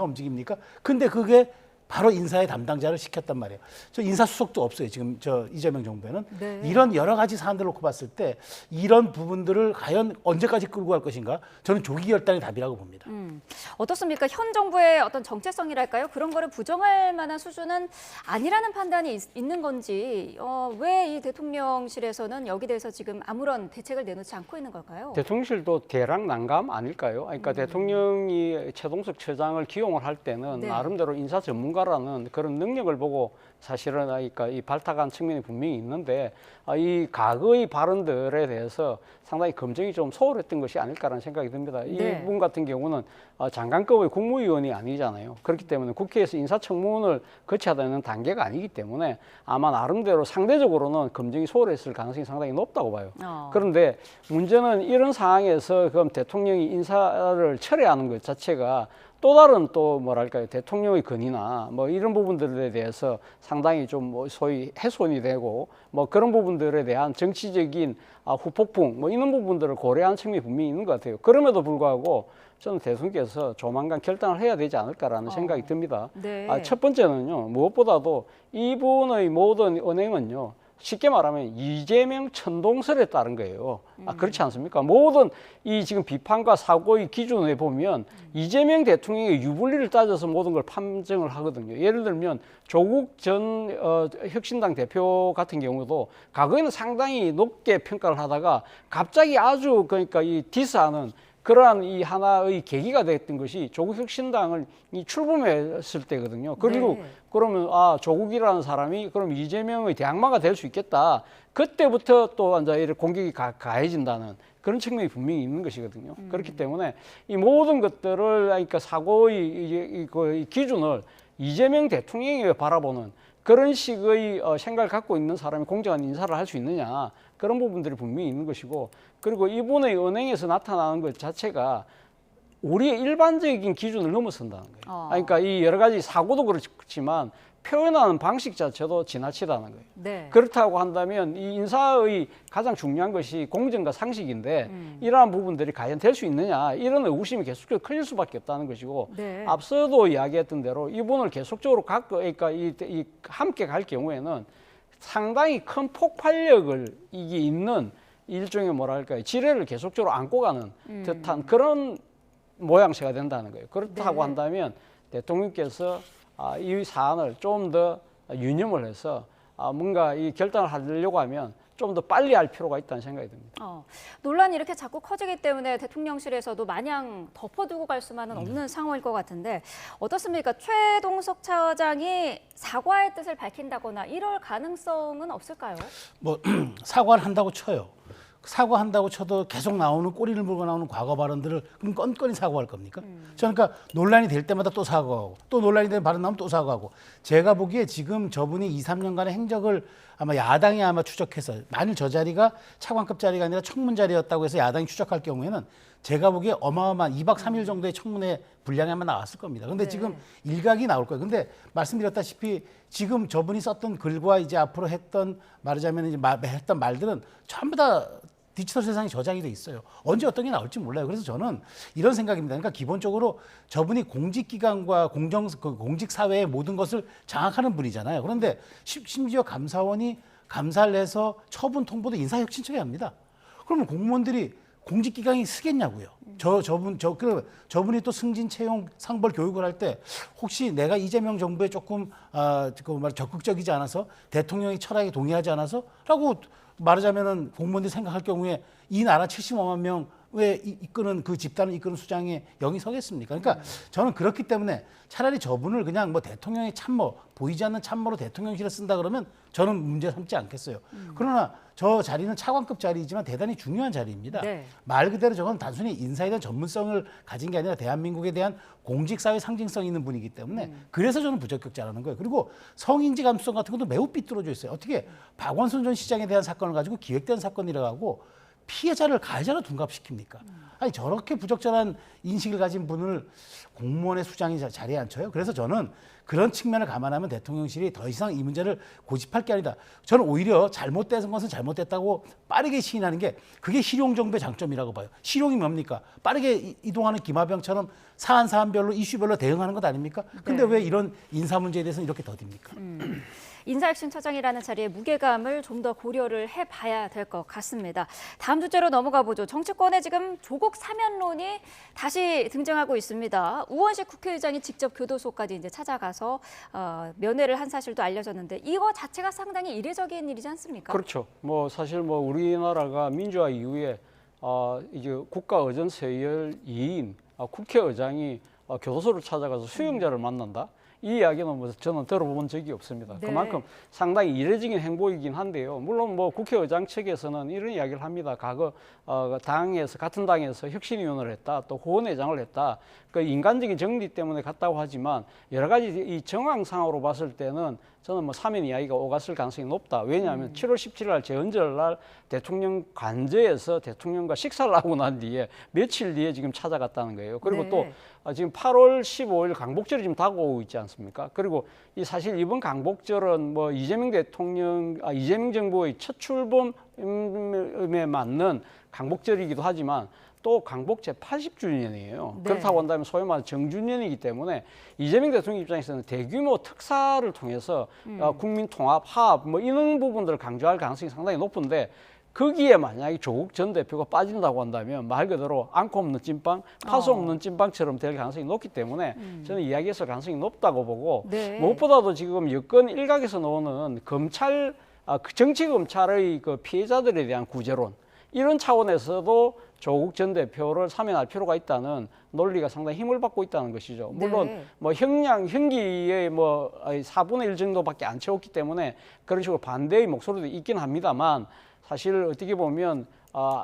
검증입니까? 근데 그게 바로 인사의 담당자를 시켰단 말이에요. 저 인사수석도 없어요. 지금 저 이재명 정부에는. 네. 이런 여러 가지 사안들을 놓고 봤을 때 이런 부분들을 과연 언제까지 끌고 갈 것인가? 저는 조기 결단이 답이라고 봅니다. 어떻습니까? 현 정부의 어떤 정체성이랄까요? 그런 거를 부정할 만한 수준은 아니라는 판단이 있는 건지 왜 이 대통령실에서는 여기 대해서 지금 아무런 대책을 내놓지 않고 있는 걸까요? 대통령실도 대략 난감 아닐까요? 그러니까 대통령이 최동석 처장을 기용을 할 때는 네. 나름대로 인사 전문가라는 그런 능력을 보고 사실은 그러니까 이 발탁한 측면이 분명히 있는데 이 과거의 발언들에 대해서 상당히 검증이 좀 소홀했던 것이 아닐까라는 생각이 듭니다. 네. 이분 같은 경우는 장관급의 국무위원이 아니잖아요. 그렇기 때문에 국회에서 인사청문을 거쳐야 되는 단계가 아니기 때문에 아마 나름대로 상대적으로는 검증이 소홀했을 가능성이 상당히 높다고 봐요. 그런데 문제는 이런 상황에서 그럼 대통령이 인사를 철회하는 것 자체가 또 다른 또 뭐랄까요 대통령의 건의나 뭐 이런 부분들에 대해서 상당히 좀 뭐 소위 훼손이 되고 뭐 그런 부분들에 대한 정치적인 후폭풍 뭐 이런 부분들을 고려한 측면이 분명히 있는 것 같아요. 그럼에도 불구하고 저는 대통령께서 조만간 결단을 해야 되지 않을까라는 생각이 듭니다. 네. 첫 번째는요 무엇보다도 이분의 모든 언행은요. 쉽게 말하면 이재명 천동설에 따른 거예요. 그렇지 않습니까? 모든 이 지금 비판과 사고의 기준에 보면 이재명 대통령의 유불리를 따져서 모든 걸 판정을 하거든요. 예를 들면 조국 전 혁신당 대표 같은 경우도 과거에는 상당히 높게 평가를 하다가 갑자기 아주 그러니까 이 디스하는 그러한 이 하나의 계기가 됐던 것이 조국 혁신당을 출범했을 때거든요. 그리고 네. 그러면 조국이라는 사람이 그럼 이재명의 대항마가 될 수 있겠다. 그때부터 또 이제 이렇게 공격이 가해진다는 그런 측면이 분명히 있는 것이거든요. 그렇기 때문에 이 모든 것들을 그러니까 사고의 이 기준을 이재명 대통령이 바라보는 그런 식의 생각을 갖고 있는 사람이 공정한 인사를 할 수 있느냐 그런 부분들이 분명히 있는 것이고 그리고 이분의 언행에서 나타나는 것 자체가 우리의 일반적인 기준을 넘어선다는 거예요. 그러니까 이 여러 가지 사고도 그렇지만 표현하는 방식 자체도 지나치다는 거예요. 네. 그렇다고 한다면 이 인사의 가장 중요한 것이 공정과 상식인데 이러한 부분들이 과연 될 수 있느냐 이런 의구심이 계속적으로 클릴 수밖에 없다는 것이고 네. 앞서도 이야기했던 대로 이분을 계속적으로 그러니까 이 함께 갈 경우에는 상당히 큰 폭발력을 이게 있는 일종의 뭐랄까요 지뢰를 계속적으로 안고 가는 듯한 그런 모양새가 된다는 거예요. 그렇다고 네. 한다면 대통령께서 이 사안을 좀 더 유념을 해서 뭔가 이 결단을 하려고 하면 좀 더 빨리 할 필요가 있다는 생각이 듭니다. 논란이 이렇게 자꾸 커지기 때문에 대통령실에서도 마냥 덮어두고 갈 수만은 없는 상황일 것 같은데 어떻습니까? 최동석 차장이 사과의 뜻을 밝힌다거나 이럴 가능성은 없을까요? 뭐 사과를 한다고 쳐요. 사과한다고 쳐도 계속 나오는 꼬리를 물고 나오는 과거 발언들을 그럼 건건히 사과할 겁니까? 그러니까 논란이 될 때마다 또 사과하고 또 논란이 되는 발언 나오면 또 사과하고 제가 보기에 지금 저분이 2, 3년간의 행적을 아마 야당이 아마 추적해서 만일 저 자리가 차관급 자리가 아니라 청문 자리였다고 해서 야당이 추적할 경우에는 제가 보기에 어마어마한 2박 3일 정도의 청문회 분량이 아마 나왔을 겁니다. 근데 지금 일각이 나올 거예요. 근데 말씀드렸다시피 지금 저분이 썼던 글과 이제 앞으로 했던 말하자면 이제 했던 말들은 전부 다 디지털 세상이 저장이 돼 있어요. 언제 어떤 게 나올지 몰라요. 그래서 저는 이런 생각입니다. 그러니까 기본적으로 저분이 공직기관과 공직사회의 모든 것을 장악하는 분이잖아요. 그런데 심지어 감사원이 감사를 해서 처분 통보도 인사혁신처에 합니다. 그러면 공무원들이 공직기강이 쓰겠냐고요. 저분이 또 승진, 채용, 상벌 교육을 할 때 혹시 내가 이재명 정부에 조금 적극적이지 않아서 대통령의 철학에 동의하지 않아서라고 말하자면은 공무원들이 생각할 경우에 이 나라 75만 명의 이끄는 그 집단을 이끄는 수장에 영이 서겠습니까? 그러니까 저는 그렇기 때문에 차라리 저분을 그냥 뭐 대통령의 참모, 보이지 않는 참모로 대통령실에 쓴다 그러면 저는 문제 삼지 않겠어요. 그러나 저 자리는 차관급 자리이지만 대단히 중요한 자리입니다. 네. 말 그대로 저건 단순히 인사에 대한 전문성을 가진 게 아니라 대한민국에 대한 공직사회 상징성이 있는 분이기 때문에 그래서 저는 부적격자라는 거예요. 그리고 성인지 감수성 같은 것도 매우 삐뚤어져 있어요. 어떻게 박원순 전 시장에 대한 사건을 가지고 기획된 사건이라고 하고 피해자를 가해자로 둔갑시킵니까? 아니 저렇게 부적절한 인식을 가진 분을 공무원의 수장이 자리에 앉혀요. 그래서 저는 그런 측면을 감안하면 대통령실이 더 이상 이 문제를 고집할 게 아니다. 저는 오히려 잘못된 것은 잘못됐다고 빠르게 시인하는 게 그게 실용 정부의 장점이라고 봐요. 실용이 뭡니까? 빠르게 이동하는 김하병처럼 사안별로 이슈별로 대응하는 것 아닙니까? 근데 왜 이런 인사 문제에 대해서는 이렇게 더딥니까? 인사혁신처장이라는 자리의 무게감을 좀 더 고려를 해봐야 될 것 같습니다. 다음 주제로 넘어가 보죠. 정치권에 지금 조국 사면론이 다시 등장하고 있습니다. 우원식 국회의장이 직접 교도소까지 이제 찾아가서 면회를 한 사실도 알려졌는데 이거 자체가 상당히 이례적인 일이지 않습니까? 그렇죠. 뭐 사실 뭐 우리나라가 민주화 이후에 이제 국가의전서열 2인 국회의장이 교도소를 찾아가서 수용자를 만난다. 이 이야기는 뭐 저는 들어본 적이 없습니다. 네. 그만큼 상당히 이례적인 행보이긴 한데요. 물론 뭐 국회의장 측에서는 이런 이야기를 합니다. 과거 같은 당에서 혁신위원을 했다, 또 호원회장을 했다. 그 인간적인 정리 때문에 갔다고 하지만 여러 가지 이 정황상으로 봤을 때는 저는 뭐 사면 이야기가 오갔을 가능성이 높다. 왜냐하면 7월 17일 날 제헌절 날 대통령 관저에서 대통령과 식사를 하고 난 뒤에 며칠 뒤에 지금 찾아갔다는 거예요. 그리고 또 지금 8월 15일 강복절이 지금 다가오고 있지 않습니까? 그리고 이 사실 이번 강복절은 뭐 이재명 정부의 첫 출범에 맞는 강복절이기도 하지만 또 강복제 80주년이에요. 네. 그렇다고 한다면 소위 말하는 정주년이기 때문에 이재명 대통령 입장에서는 대규모 특사를 통해서 국민 통합, 화합 뭐 이런 부분들을 강조할 가능성이 상당히 높은데 거기에 만약에 조국 전 대표가 빠진다고 한다면 말 그대로 앙코 없는 찐빵, 파수 없는 찐빵처럼 될 가능성이 높기 때문에 저는 이야기했을 가능성이 높다고 보고 무엇보다도 지금 여권 일각에서 나오는 검찰, 정치검찰의 그 피해자들에 대한 구제론 이런 차원에서도 조국 전 대표를 사면할 필요가 있다는 논리가 상당히 힘을 받고 있다는 것이죠. 물론 뭐 형기의 뭐 4분의 1 정도밖에 안 채웠기 때문에 그런 식으로 반대의 목소리도 있긴 합니다만 사실 어떻게 보면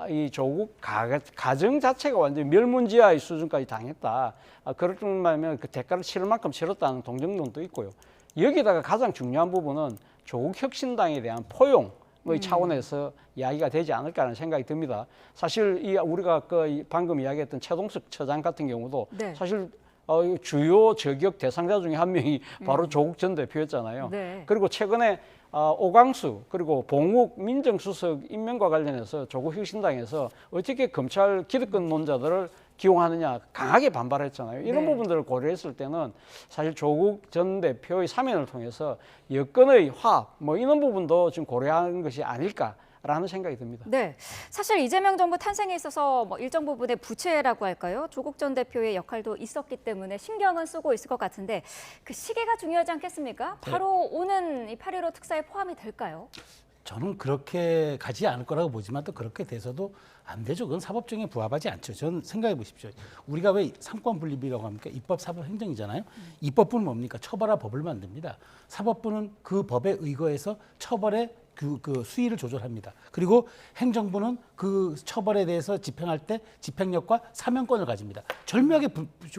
이 조국 가정 자체가 완전히 멸문지하의 수준까지 당했다. 그럴 정도면 그 대가를 치를 만큼 치렀다는 동정론도 있고요. 여기다가 가장 중요한 부분은 조국 혁신당에 대한 포용 의 차원에서 이야기가 되지 않을까라는 생각이 듭니다. 사실 우리가 방금 이야기했던 최동석 처장 같은 경우도 사실 주요 저격 대상자 중에 한 명이 바로 조국 전 대표였잖아요. 그리고 최근에 오광수 그리고 봉욱 민정수석 임명과 관련해서 조국 혁신당에서 어떻게 검찰 기득권론자들을 기용하느냐 강하게 반발했잖아요. 이런 부분들을 고려했을 때는 사실 조국 전 대표의 사면을 통해서 여권의 화합 뭐 이런 부분도 좀 고려하는 것이 아닐까라는 생각이 듭니다. 네, 사실 이재명 정부 탄생에 있어서 뭐 일정 부분의 부채라고 할까요? 조국 전 대표의 역할도 있었기 때문에 신경은 쓰고 있을 것 같은데 그 시기가 중요하지 않겠습니까? 바로 오는 이 8.15 특사에 포함이 될까요? 저는 그렇게 가지 않을 거라고 보지만 또 그렇게 돼서도 안 되죠. 그건 사법정에 부합하지 않죠. 저는 생각해 보십시오. 우리가 왜 삼권 분립이라고 합니까? 입법, 사법, 행정이잖아요. 입법부는 뭡니까? 처벌할 법을 만듭니다. 사법부는 그 법에 의거해서 처벌의 그 수위를 조절합니다. 그리고 행정부는 그 처벌에 대해서 집행할 때 집행력과 사면권을 가집니다. 절묘하게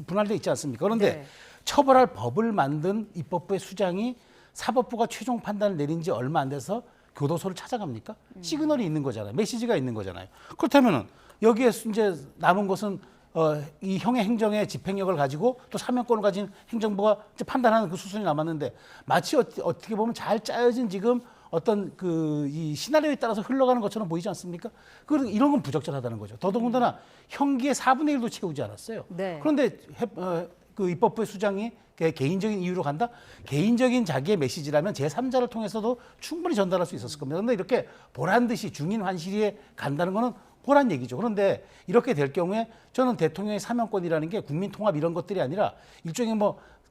분할되어 있지 않습니까? 그런데 처벌할 법을 만든 입법부의 수장이 사법부가 최종 판단을 내린 지 얼마 안 돼서 교도소를 찾아갑니까? 시그널이 있는 거잖아요. 메시지가 있는 거잖아요. 그렇다면 여기에 이제 남은 것은 이 형의 행정의 집행력을 가지고 또 사면권을 가진 행정부가 이제 판단하는 그 수순이 남았는데 마치 어떻게 보면 잘 짜여진 지금 어떤 이 시나리오에 따라서 흘러가는 것처럼 보이지 않습니까? 이런 건 부적절하다는 거죠. 더더군다나 형기의 4분의 1도 채우지 않았어요. 네. 그런데 그 입법부의 수장이 개인적인 이유로 간다? 개인적인 자기의 메시지라면 제3자를 통해서도 충분히 전달할 수 있었을 겁니다. 그런데 이렇게 보란 듯이 중인 환시리에 간다는 거는 보란 얘기죠. 그런데 이렇게 될 경우에 저는 대통령의 사명권이라는 게 국민 통합 이런 것들이 아니라 일종의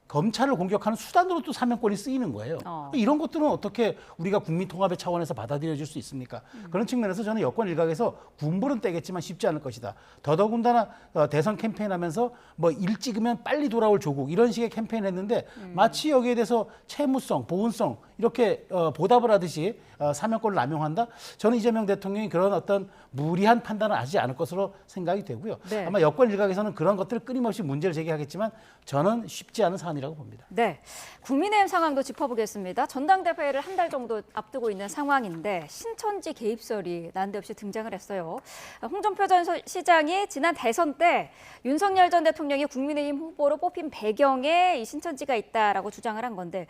검찰을 공격하는 수단으로 또 사명권이 쓰이는 거예요. 이런 것들은 어떻게 우리가 국민 통합의 차원에서 받아들여질 수 있습니까? 그런 측면에서 저는 여권 일각에서 군불은 떼겠지만 쉽지 않을 것이다. 더더군다나 대선 캠페인하면서 일 찍으면 빨리 돌아올 조국 이런 식의 캠페인을 했는데 마치 여기에 대해서 채무성, 보훈성 이렇게 보답을 하듯이 사명권을 남용한다? 저는 이재명 대통령이 그런 어떤 무리한 판단을 하지 않을 것으로 생각이 되고요. 네. 아마 여권 일각에서는 그런 것들을 끊임없이 문제를 제기하겠지만 저는 쉽지 않은 사안이라고 봅니다. 네, 국민의힘 상황도 짚어보겠습니다. 전당대회를 한 달 정도 앞두고 있는 상황인데 신천지 개입설이 난데없이 등장을 했어요. 홍준표 전 시장이 지난 대선 때 윤석열 전 대통령이 국민의힘 후보로 뽑힌 배경에 이 신천지가 있다라고 주장을 한 건데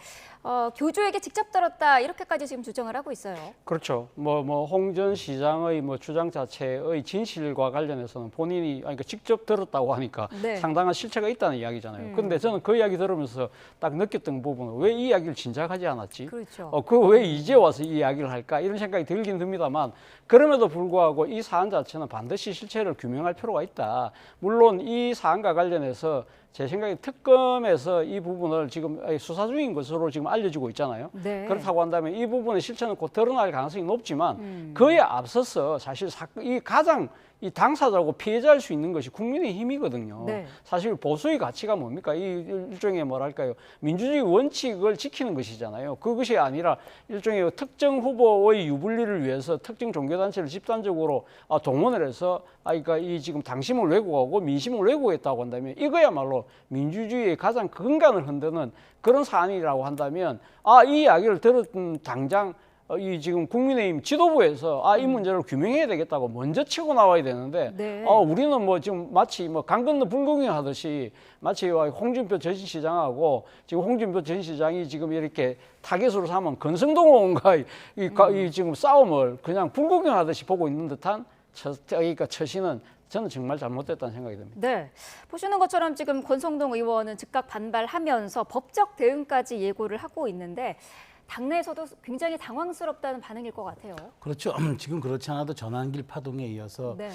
교주에게 직접 들었다 이렇게까지 지금 주장을 하고 있어요. 그렇죠. 홍 전 시장의 주장 자체의 진실과 관련해서는 본인이 직접 들었다고 하니까 네. 상당한 실체가 있다는 이야기잖아요. 그런데 저는 그 이야기 들으면서 딱 느꼈던 부분은 왜 이 이야기를 진작하지 않았지? 그렇죠. 왜 이제 와서 이 이야기를 할까? 이런 생각이 들긴 듭니다만 그럼에도 불구하고 이 사안 자체는 반드시 실체를 규명할 필요가 있다. 물론 이 사안과 관련해서 제 생각에 특검에서 이 부분을 지금 수사 중인 것으로 지금 알려지고 있잖아요. 네. 그렇다고 한다면 이 부분의 실체는 곧 드러날 가능성이 높지만 그에 앞서서 사실 이 가장 이 당사자고 피해자일 수 있는 것이 국민의힘이거든요. 네. 사실 보수의 가치가 뭡니까? 이 일종의 민주주의 원칙을 지키는 것이잖아요. 그것이 아니라 일종의 특정 후보의 유불리를 위해서 특정 종교단체를 집단적으로 동원을 해서 이 지금 당심을 왜곡하고 민심을 왜곡했다고 한다면 이거야말로 민주주의의 가장 근간을 흔드는 그런 사안이라고 한다면 이 이야기를 들은 당장 이 지금 국민의힘 지도부에서 이 문제를 규명해야 되겠다고 먼저 치고 나와야 되는데 네. 우리는 지금 마치 강 건너 불구경 하듯이 마치 홍준표 전 시장하고 지금 홍준표 전 시장이 지금 이렇게 타겟으로 삼은 건성동원과 이 지금 싸움을 그냥 불구경 하듯이 보고 있는 듯한 처신은 저는 정말 잘못됐다는 생각이 듭니다. 네, 보시는 것처럼 지금 권성동 의원은 즉각 반발하면서 법적 대응까지 예고를 하고 있는데 당내에서도 굉장히 당황스럽다는 반응일 것 같아요. 그렇죠. 지금 그렇지 않아도 전환길 파동에 이어서 네.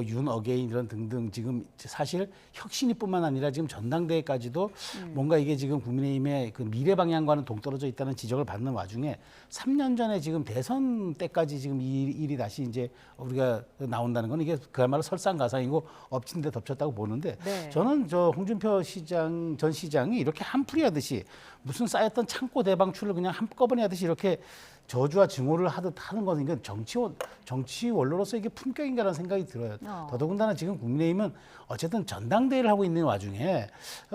윤 어게인 이런 등등 지금 사실 혁신위뿐만 아니라 지금 전당대회까지도 뭔가 이게 지금 국민의힘의 그 미래 방향과는 동떨어져 있다는 지적을 받는 와중에 3년 전에 지금 대선 때까지 지금 이 일이 다시 이제 우리가 나온다는 건 이게 그야말로 설상가상이고 엎친 데 덮쳤다고 보는데 네. 저는 정홍준표 전 시장이 이렇게 한풀이 하듯이 무슨 쌓였던 창고 대방출을 그냥 한꺼번에 하듯이 이렇게 저주와 증오를 하듯 하는 것은 이건 정치 원로로서 이게 품격인가라는 생각이 들어요. 더더군다나 지금 국민의힘은 어쨌든 전당대회를 하고 있는 와중에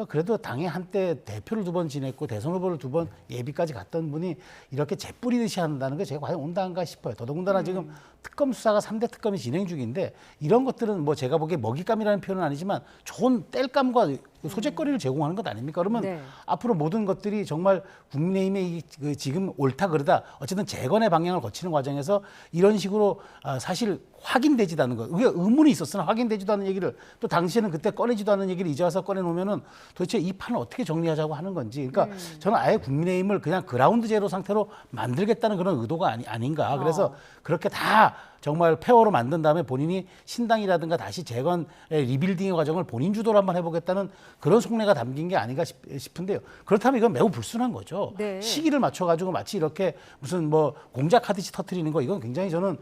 그래도 당에 한때 대표를 2번 지냈고 대선 후보를 2번 예비까지 갔던 분이 이렇게 재뿌리듯이 한다는 게 제가 과연 온당한가 싶어요. 더더군다나 지금 특검 수사가 3대 특검이 진행 중인데 이런 것들은 제가 보기에 먹잇감이라는 표현은 아니지만 좋은 땔감과 소재거리를 제공하는 것 아닙니까? 그러면 네. 앞으로 모든 것들이 정말 국민의힘의 지금 옳다 그르다 어쨌든 재건의 방향을 거치는 과정에서 이런 식으로 사실 확인되지도 않는 것. 그게 의문이 있었으나 확인되지도 않는 얘기를 또 당시에는 그때 꺼내지도 않는 얘기를 이제 와서 꺼내놓으면은 도대체 이 판을 어떻게 정리하자고 하는 건지. 그러니까 저는 아예 국민의힘을 그냥 그라운드 제로 상태로 만들겠다는 그런 의도가 아닌가. 그래서 그렇게 다 정말 폐허로 만든 다음에 본인이 신당이라든가 다시 재건의 리빌딩의 과정을 본인 주도로 한번 해보겠다는 그런 속내가 담긴 게 아닌가 싶은데요. 그렇다면 이건 매우 불순한 거죠. 네. 시기를 맞춰가지고 마치 이렇게 무슨 공작하듯이 터뜨리는 거 이건 굉장히 저는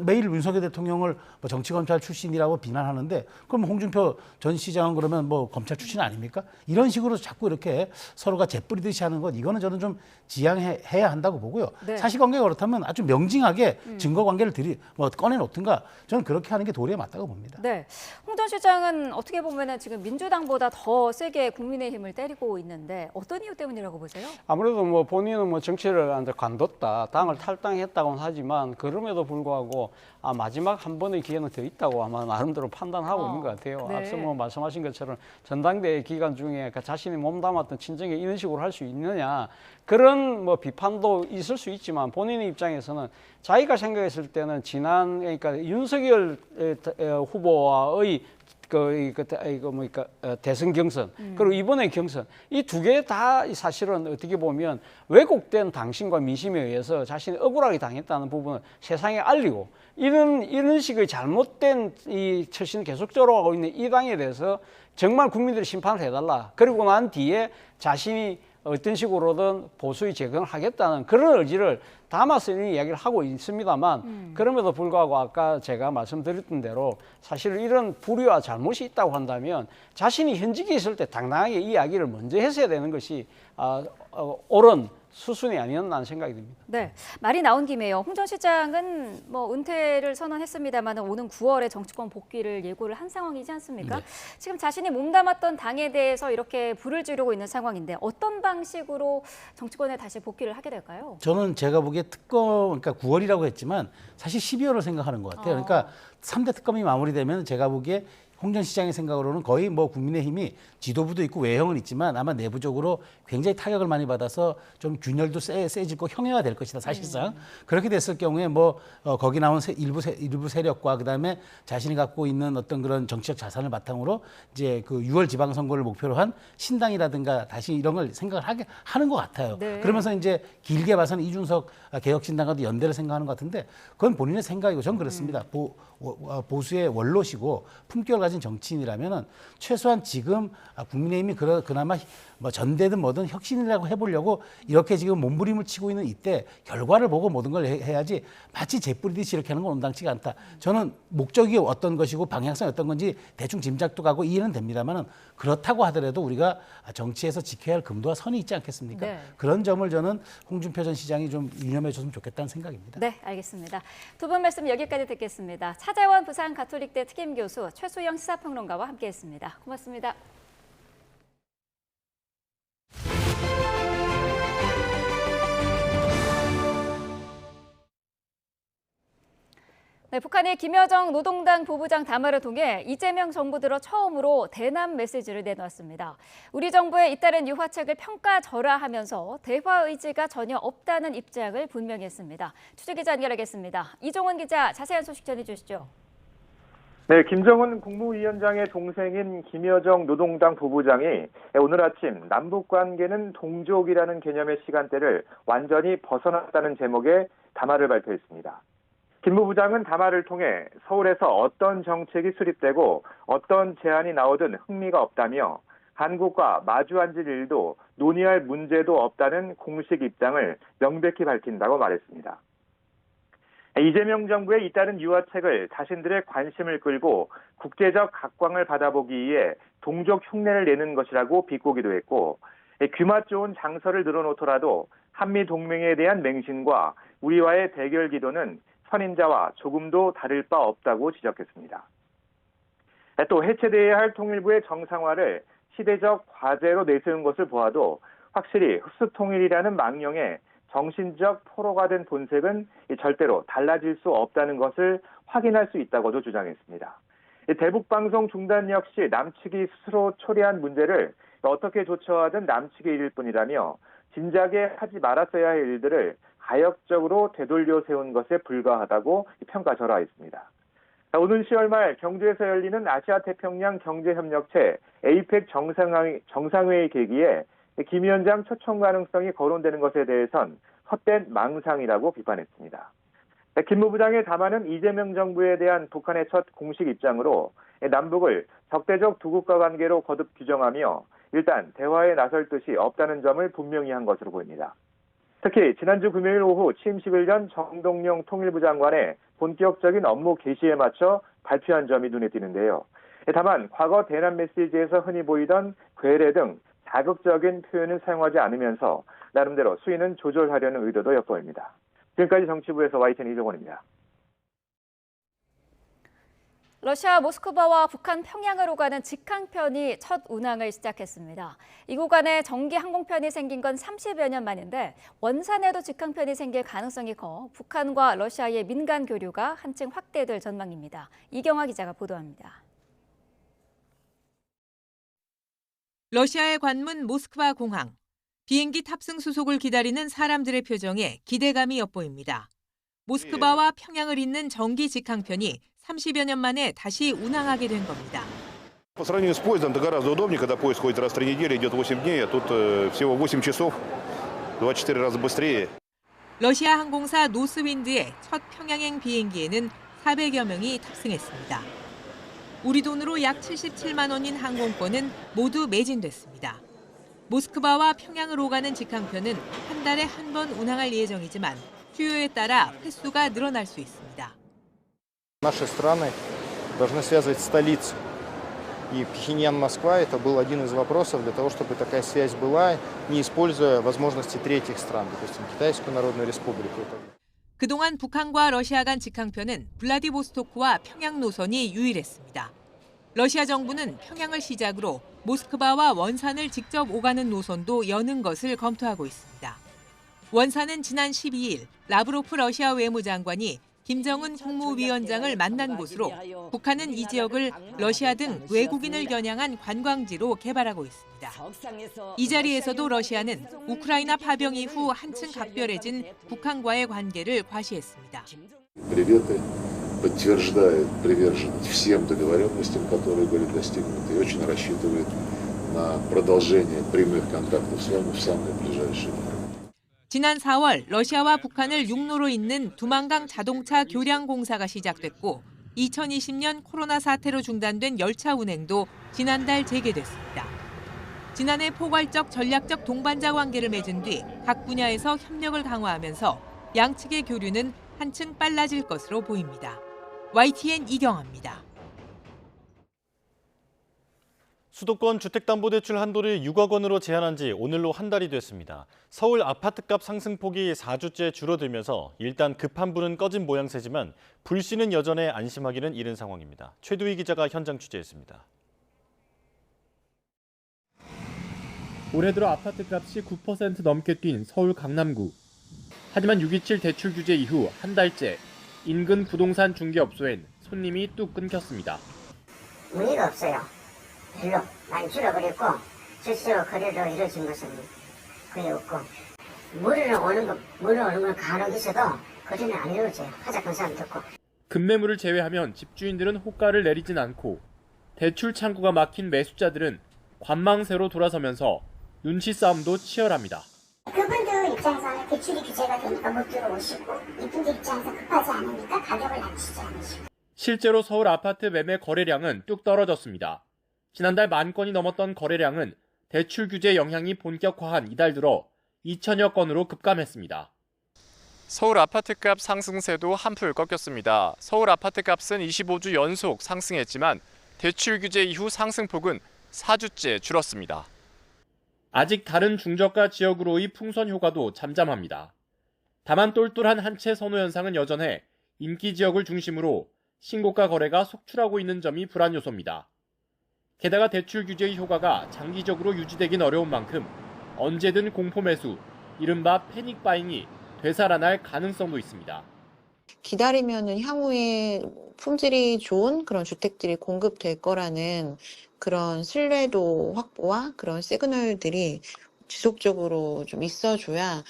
매일 윤석열 대통령을 정치검찰 출신이라고 비난하는데 그럼 홍준표 전 시장은 그러면 검찰 출신 아닙니까? 이런 식으로 자꾸 이렇게 서로가 재뿌리듯이 하는 것 이거는 저는 좀 지양해야 한다고 보고요. 네. 사실관계가 그렇다면 아주 명징하게 증거관계를 꺼내놓든가 저는 그렇게 하는 게 도리에 맞다고 봅니다. 네, 홍 전 시장은 어떻게 보면은 지금 민주당보다 더 세게 국민의힘을 때리고 있는데 어떤 이유 때문이라고 보세요? 아무래도 본인은 정치를 관뒀다, 당을 탈당했다고는 하지만 그럼에도 불구하고 마지막 한 번의 기회는 더 있다고 아마 나름대로 판단하고 있는 것 같아요. 네. 앞서 뭐 말씀하신 것처럼 전당대회 기간 중에 자신이 몸담았던 친정에 이런 식으로 할 수 있느냐 그런 뭐 비판도 있을 수 있지만 본인의 입장에서는 자기가 생각했을 때는 지난 그러니까 윤석열 후보와의 대선 경선 그리고 이번에 경선 이 두 개 다 사실은 어떻게 보면 왜곡된 당신과 민심에 의해서 자신이 억울하게 당했다는 부분을 세상에 알리고 이런 식의 잘못된 이 처신을 계속적으로 하고 있는 이 당에 대해서 정말 국민들이 심판을 해달라. 그리고 난 뒤에 자신이 어떤 식으로든 보수의 재건을 하겠다는 그런 의지를 담아서 이야기를 하고 있습니다만 그럼에도 불구하고 아까 제가 말씀드렸던 대로 사실 이런 불의와 잘못이 있다고 한다면 자신이 현직에 있을 때 당당하게 이야기를 먼저 했어야 되는 것이 옳은 수순이 아니었나 생각이 듭니다. 네, 말이 나온 김에요. 홍 전 시장은 뭐 은퇴를 선언했습니다만 오는 9월에 정치권 복귀를 예고를 한 상황이지 않습니까? 네. 지금 자신이 몸담았던 당에 대해서 이렇게 불을 지르고 있는 상황인데 어떤 방식으로 정치권에 다시 복귀를 하게 될까요? 저는 제가 보기에 특검, 그러니까 9월이라고 했지만 사실 12월을 생각하는 것 같아요. 그러니까 3대 특검이 마무리되면 제가 보기에 홍 전 시장의 생각으로는 거의 뭐 국민의힘이 지도부도 있고 외형은 있지만 아마 내부적으로 굉장히 타격을 많이 받아서 좀 균열도 세질 거 형해가 될 것이다 사실상. 그렇게 됐을 경우에 뭐 거기 나온 일부 세력과 그다음에 자신이 갖고 있는 어떤 그런 정치적 자산을 바탕으로 이제 그 6월 지방선거를 목표로 한 신당이라든가 다시 이런 걸 생각을 하는 것 같아요. 네. 그러면서 이제 길게 봐서는 이준석 개혁신당과도 연대를 생각하는 것 같은데 그건 본인의 생각이고 전 그렇습니다. 보수의 원로시고 품격을 가진 정치인이라면은 최소한 지금 국민의힘이 그나마 뭐 전대든 뭐든 혁신이라고 해보려고 이렇게 지금 몸부림을 치고 있는 이때 결과를 보고 모든 걸 해야지 마치 재뿌리듯이 이렇게 하는 건 온당치가 않다. 저는 목적이 어떤 것이고 방향성이 어떤 건지 대충 짐작도 가고 이해는 됩니다만은 그렇다고 하더라도 우리가 정치에서 지켜야 할 금도와 선이 있지 않겠습니까? 네. 그런 점을 저는 홍준표 전 시장이 좀 유념해 줬으면 좋겠다는 생각입니다. 네, 알겠습니다. 두 분 말씀 여기까지 듣겠습니다. 차재원 부산 가톨릭대 특임교수, 최수영 시사평론가와 함께했습니다. 고맙습니다. 네, 북한이 김여정 노동당 부부장 담화를 통해 이재명 정부 들어 처음으로 대남 메시지를 내놓았습니다. 우리 정부의 잇따른 유화책을 평가절하하면서 대화 의지가 전혀 없다는 입장을 분명히 했습니다. 취재기자 연결하겠습니다. 이종원 기자, 자세한 소식 전해주시죠. 네, 김정은 국무위원장의 동생인 김여정 노동당 부부장이 오늘 아침 남북관계는 동족이라는 개념의 시간대를 완전히 벗어났다는 제목의 담화를 발표했습니다. 김 부부장은 담화를 통해 서울에서 어떤 정책이 수립되고 어떤 제안이 나오든 흥미가 없다며 한국과 마주 앉을 일도 논의할 문제도 없다는 공식 입장을 명백히 밝힌다고 말했습니다. 이재명 정부의 잇따른 유화책을 자신들의 관심을 끌고 국제적 각광을 받아보기 위해 동족 흉내를 내는 것이라고 비꼬기도 했고 귀맛 좋은 장서를 늘어놓더라도 한미 동맹에 대한 맹신과 우리와의 대결 기도는 선인자와 조금도 다를 바 없다고 지적했습니다. 또 해체돼야 할 통일부의 정상화를 시대적 과제로 내세운 것을 보아도 확실히 흡수통일이라는 망령에 정신적 포로가 된 본색은 절대로 달라질 수 없다는 것을 확인할 수 있다고도 주장했습니다. 대북방송 중단 역시 남측이 스스로 초래한 문제를 어떻게 조처하든 남측의 일일 뿐이라며 진작에 하지 말았어야 할 일들을 가역적으로 되돌려 세운 것에 불과하다고 평가절하했습니다. 오는 10월 말 경주에서 열리는 아시아태평양 경제협력체 APEC 정상회의 계기에 김 위원장 초청 가능성이 거론되는 것에 대해선 헛된 망상이라고 비판했습니다. 김 부부장의 담화는 이재명 정부에 대한 북한의 첫 공식 입장으로 남북을 적대적 두 국가 관계로 거듭 규정하며 일단 대화에 나설 뜻이 없다는 점을 분명히 한 것으로 보입니다. 특히 지난주 금요일 오후 취임 10일 전 정동영 통일부 장관의 본격적인 업무 개시에 맞춰 발표한 점이 눈에 띄는데요. 다만 과거 대남 메시지에서 흔히 보이던 괴뢰 등 자극적인 표현을 사용하지 않으면서 나름대로 수위는 조절하려는 의도도 엿보입니다. 지금까지 정치부에서 YTN 이종원입니다. 러시아 모스크바와 북한 평양으로 가는 직항편이 첫 운항을 시작했습니다. 이 구간에 정기 항공편이 생긴 건 30여 년 만인데 원산에도 직항편이 생길 가능성이 커 북한과 러시아의 민간 교류가 한층 확대될 전망입니다. 이경화 기자가 보도합니다. 러시아의 관문 모스크바 공항. 비행기 탑승 수속을 기다리는 사람들의 표정에 기대감이 엿보입니다. 모스크바와 평양을 잇는 정기 직항편이 30여 년 만에 다시 운항하게 된 겁니다. По сравнению с поездом, это гораздо удобнее, когда поезд ходит раз в 3 недели, идет 8 дней, а тут всего 8 часов, 24 раза быстрее. 러시아 항공사 노스윈드의 첫 평양행 비행기에는 400여 명이 탑승했습니다. 우리 돈으로 약 77만 원인 항공권은 모두 매진됐습니다. 모스크바와 평양을 오가는 직항편은 한 달에 한 번 운항할 예정이지만 수요에 따라 횟수가 늘어날 수 있습니다. Наши страны должны связывать столицу. И Пхеньян-Москва это был один из вопросов для того, чтобы такая связь была, не используя возможности третьих стран, допустим, Китайскую Народную Республику. 그동안 북한과 러시아 간 직항편은 블라디보스토크와 평양 노선이 유일했습니다. 러시아 정부는 평양을 시작으로 모스크바와 원산을 직접 오가는 노선도 여는 것을 검토하고 있습니다. 원산은 지난 12일 라브로프 러시아 외무장관이 김정은 국무위원장을 만난 곳으로 북한은 이 지역을 러시아 등 외국인을 겨냥한 관광지로 개발하고 있습니다. 이 자리에서도 러시아는 우크라이나 파병 이후 한층 각별해진 북한과의 관계를 과시했습니다. Приветы подтверждает приверженность всем договоренностям, которые были достигнуты, и очень рассчитывает на продолжение прямых контактов с вами в самое ближайшее время. 지난 4월 러시아와 북한을 육로로 잇는 두만강 자동차 교량 공사가 시작됐고 2020년 코로나 사태로 중단된 열차 운행도 지난달 재개됐습니다. 지난해 포괄적 전략적 동반자 관계를 맺은 뒤 각 분야에서 협력을 강화하면서 양측의 교류는 한층 빨라질 것으로 보입니다. YTN 이경아입니다. 수도권 주택담보대출 한도를 6억 원으로 제한한 지 오늘로 한 달이 됐습니다. 서울 아파트값 상승폭이 4주째 줄어들면서 일단 급한 불은 꺼진 모양새지만 불씨는 여전해 안심하기는 이른 상황입니다. 최두희 기자가 현장 취재했습니다. 올해 들어 아파트값이 9% 넘게 뛴 서울 강남구. 하지만 6.27 대출 규제 이후 한 달째 인근 부동산 중개업소엔 손님이 뚝 끊겼습니다. 문의가 없어요. 별로 많이 줄어버렸고 실제로 거래로 이루어진 것은 거의 없고 물을 오는 건 간혹 있어도 거래는 안 이루어져요. 하작한 사람도 없고. 급매물을 제외하면 집주인들은 호가를 내리진 않고 대출 창구가 막힌 매수자들은 관망세로 돌아서면서 눈치 싸움도 치열합니다. 그분들 입장에서는 대출이 규제가 되니까 못 들어오시고 이분들 입장에서 급하지 않으니까 가격을 낮추지 않으시고. 실제로 서울 아파트 매매 거래량은 뚝 떨어졌습니다. 지난달 10,000건이 넘었던 거래량은 대출 규제 영향이 본격화한 이달 들어 2,000여 건으로 급감했습니다. 서울 아파트값 상승세도 한풀 꺾였습니다. 서울 아파트값은 25주 연속 상승했지만 대출 규제 이후 상승폭은 4주째 줄었습니다. 아직 다른 중저가 지역으로의 풍선 효과도 잠잠합니다. 다만 똘똘한 한 채 선호 현상은 여전해 인기 지역을 중심으로 신고가 거래가 속출하고 있는 점이 불안 요소입니다. 게다가 대출 규제의 효과가 장기적으로 유지되긴 어려운 만큼 언제든 공포 매수, 이른바 패닉 바잉이 되살아날 가능성도 있습니다. 기다리면은 향후에 품질이 좋은 그런 주택들이 공급될 거라는 그런 신뢰도 확보와 그런 시그널들이 지속적으로 좀 있어줘야.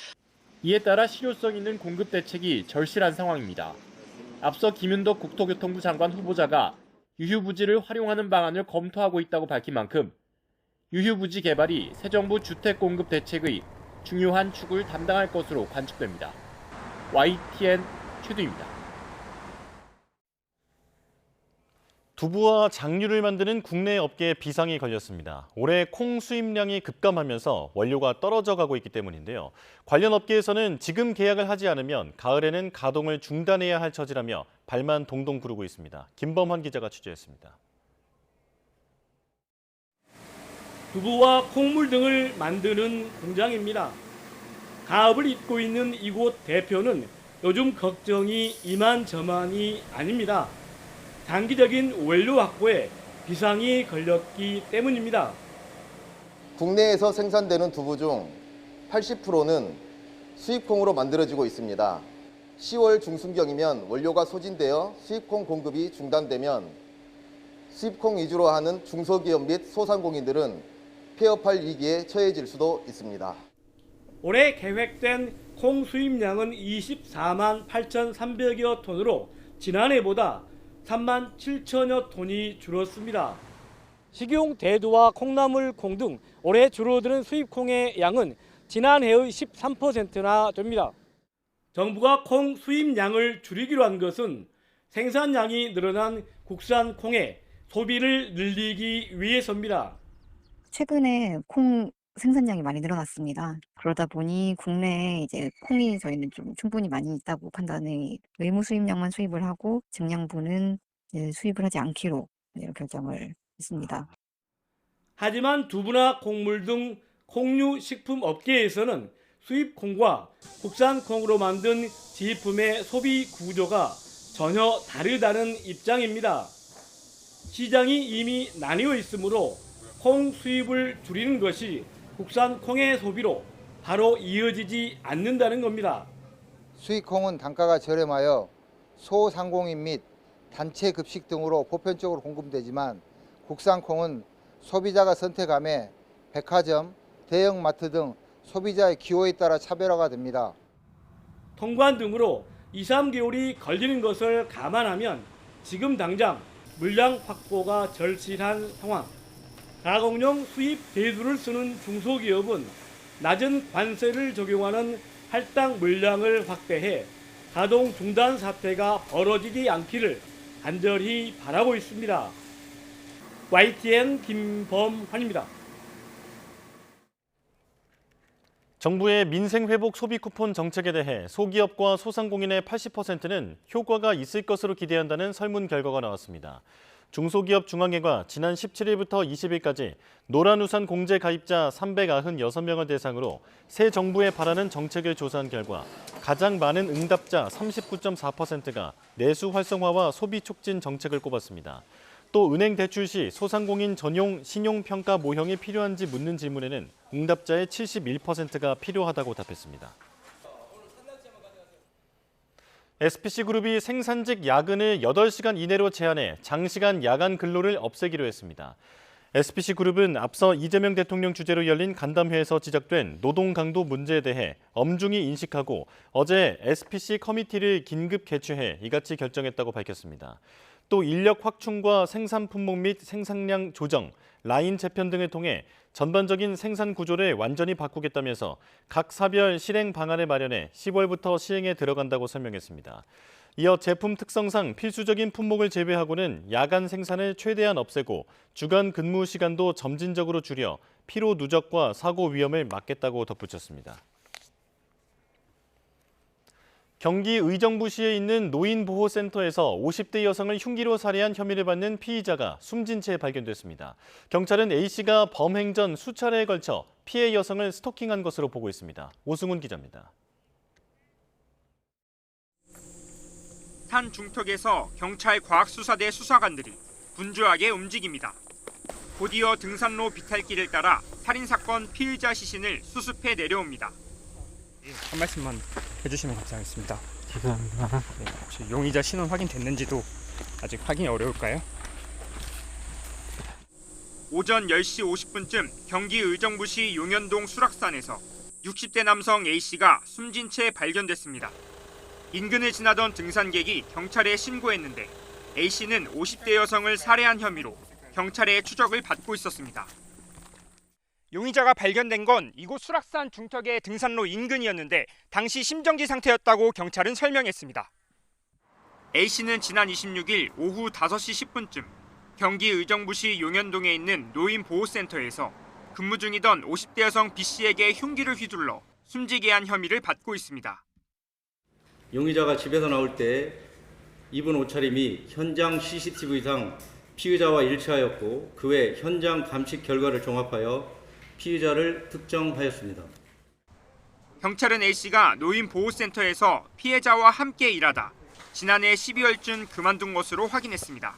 이에 따라 실효성 있는 공급 대책이 절실한 상황입니다. 앞서 김윤덕 국토교통부 장관 후보자가 유휴부지를 활용하는 방안을 검토하고 있다고 밝힌 만큼 유휴부지 개발이 새 정부 주택공급 대책의 중요한 축을 담당할 것으로 관측됩니다. YTN 최두입니다. 두부와 장류를 만드는 국내 업계에 비상이 걸렸습니다. 올해 콩 수입량이 급감하면서 원료가 떨어져 가고 있기 때문인데요. 관련 업계에서는 지금 계약을 하지 않으면 가을에는 가동을 중단해야 할 처지라며 발만 동동 구르고 있습니다. 김범환 기자가 취재했습니다. 두부와 콩물 등을 만드는 공장입니다. 가업을 잇고 있는 이곳 대표는 요즘 걱정이 이만저만이 아닙니다. 단기적인 원료 확보에 비상이 걸렸기 때문입니다. 국내에서 생산되는 두부 중 80%는 수입콩으로 만들어지고 있습니다. 10월 중순경이면 원료가 소진되어 수입콩 공급이 중단되면 수입콩 위주로 하는 중소기업 및 소상공인들은 폐업할 위기에 처해질 수도 있습니다. 올해 계획된 콩 수입량은 24만 8,300여 톤으로 지난해보다 3만 7천여 톤이 줄었습니다. 식용 대두와 콩나물 콩 등 올해 줄어드는 수입콩의 양은 지난해의 13%나 됩니다. 정부가 콩 수입량을 줄이기로 한 것은 생산량이 늘어난 국산 콩의 소비를 늘리기 위해서입니다. 최근에 콩 생산량이 많이 늘어났습니다. 그러다 보니 국내에 이제 콩이 저희는 좀 충분히 많이 있다고 판단해 의무 수입량만 수입을 하고 증량분은 수입을 하지 않기로 결정을 했습니다. 하지만 두부나 콩물 등 콩류 식품 업계에서는 수입 콩과 국산 콩으로 만든 제품의 소비 구조가 전혀 다르다는 입장입니다. 시장이 이미 나뉘어 있으므로 콩 수입을 줄이는 것이 국산 콩의 소비로 바로 이어지지 않는다는 겁니다. 수입콩은 단가가 저렴하여 소상공인 및 단체 급식 등으로 보편적으로 공급되지만 국산콩은 소비자가 선택함에 백화점, 대형마트 등 소비자의 기호에 따라 차별화가 됩니다. 통관 등으로 2, 3개월이 걸리는 것을 감안하면 지금 당장 물량 확보가 절실한 상황. 가공용 수입 대두를 쓰는 중소기업은 낮은 관세를 적용하는 할당 물량을 확대해 가동 중단 사태가 벌어지지 않기를 간절히 바라고 있습니다. YTN 김범환입니다. 정부의 민생회복 소비 쿠폰 정책에 대해 소기업과 소상공인의 80%는 효과가 있을 것으로 기대한다는 설문 결과가 나왔습니다. 중소기업 중앙회가 지난 17일부터 20일까지 노란우산 공제 가입자 396명을 대상으로 새 정부에 바라는 정책을 조사한 결과 가장 많은 응답자 39.4%가 내수 활성화와 소비 촉진 정책을 꼽았습니다. 또 은행 대출 시 소상공인 전용 신용평가 모형이 필요한지 묻는 질문에는 응답자의 71%가 필요하다고 답했습니다. SPC그룹이 생산직 야근을 8시간 이내로 제한해 장시간 야간 근로를 없애기로 했습니다. SPC그룹은 앞서 이재명 대통령 주재로 열린 간담회에서 지적된 노동 강도 문제에 대해 엄중히 인식하고 어제 SPC 커미티를 긴급 개최해 이같이 결정했다고 밝혔습니다. 또 인력 확충과 생산 품목 및 생산량 조정, 라인 재편 등을 통해 전반적인 생산 구조를 완전히 바꾸겠다면서 각 사별 실행 방안을 마련해 10월부터 시행에 들어간다고 설명했습니다. 이어 제품 특성상 필수적인 품목을 제외하고는 야간 생산을 최대한 없애고 주간 근무 시간도 점진적으로 줄여 피로 누적과 사고 위험을 막겠다고 덧붙였습니다. 경기 의정부시에 있는 노인보호센터에서 50대 여성을 흉기로 살해한 혐의를 받는 피의자가 숨진 채 발견됐습니다. 경찰은 A씨가 범행 전 수차례에 걸쳐 피해 여성을 스토킹한 것으로 보고 있습니다. 오승훈 기자입니다. 산 중턱에서 경찰 과학수사대 수사관들이 분주하게 움직입니다. 곧이어 등산로 비탈길을 따라 살인사건 피의자 시신을 수습해 내려옵니다. 한 말씀만 해주시면 감사하겠습니다. 죄송합니다. 네, 혹시 용의자 신원 확인됐는지도 아직 확인이 어려울까요? 오전 10시 50분쯤 경기 의정부시 용현동 수락산에서 60대 남성 A씨가 숨진 채 발견됐습니다. 인근을 지나던 등산객이 경찰에 신고했는데 A씨는 50대 여성을 살해한 혐의로 경찰의 추적을 받고 있었습니다. 용의자가 발견된 건 이곳 수락산 중턱의 등산로 인근이었는데 당시 심정지 상태였다고 경찰은 설명했습니다. A씨는 지난 26일 오후 5시 10분쯤 경기 의정부시 용현동에 있는 노인보호센터에서 근무 중이던 50대 여성 B씨에게 흉기를 휘둘러 숨지게 한 혐의를 받고 있습니다. 용의자가 집에서 나올 때 입은 옷차림이 현장 CCTV상 피의자와 일치하였고 그 외 현장 감식 결과를 종합하여 피의자를 특정하였습니다. 경찰은 A씨가 노인보호센터에서 피해자와 함께 일하다 지난해 12월쯤 그만둔 것으로 확인했습니다.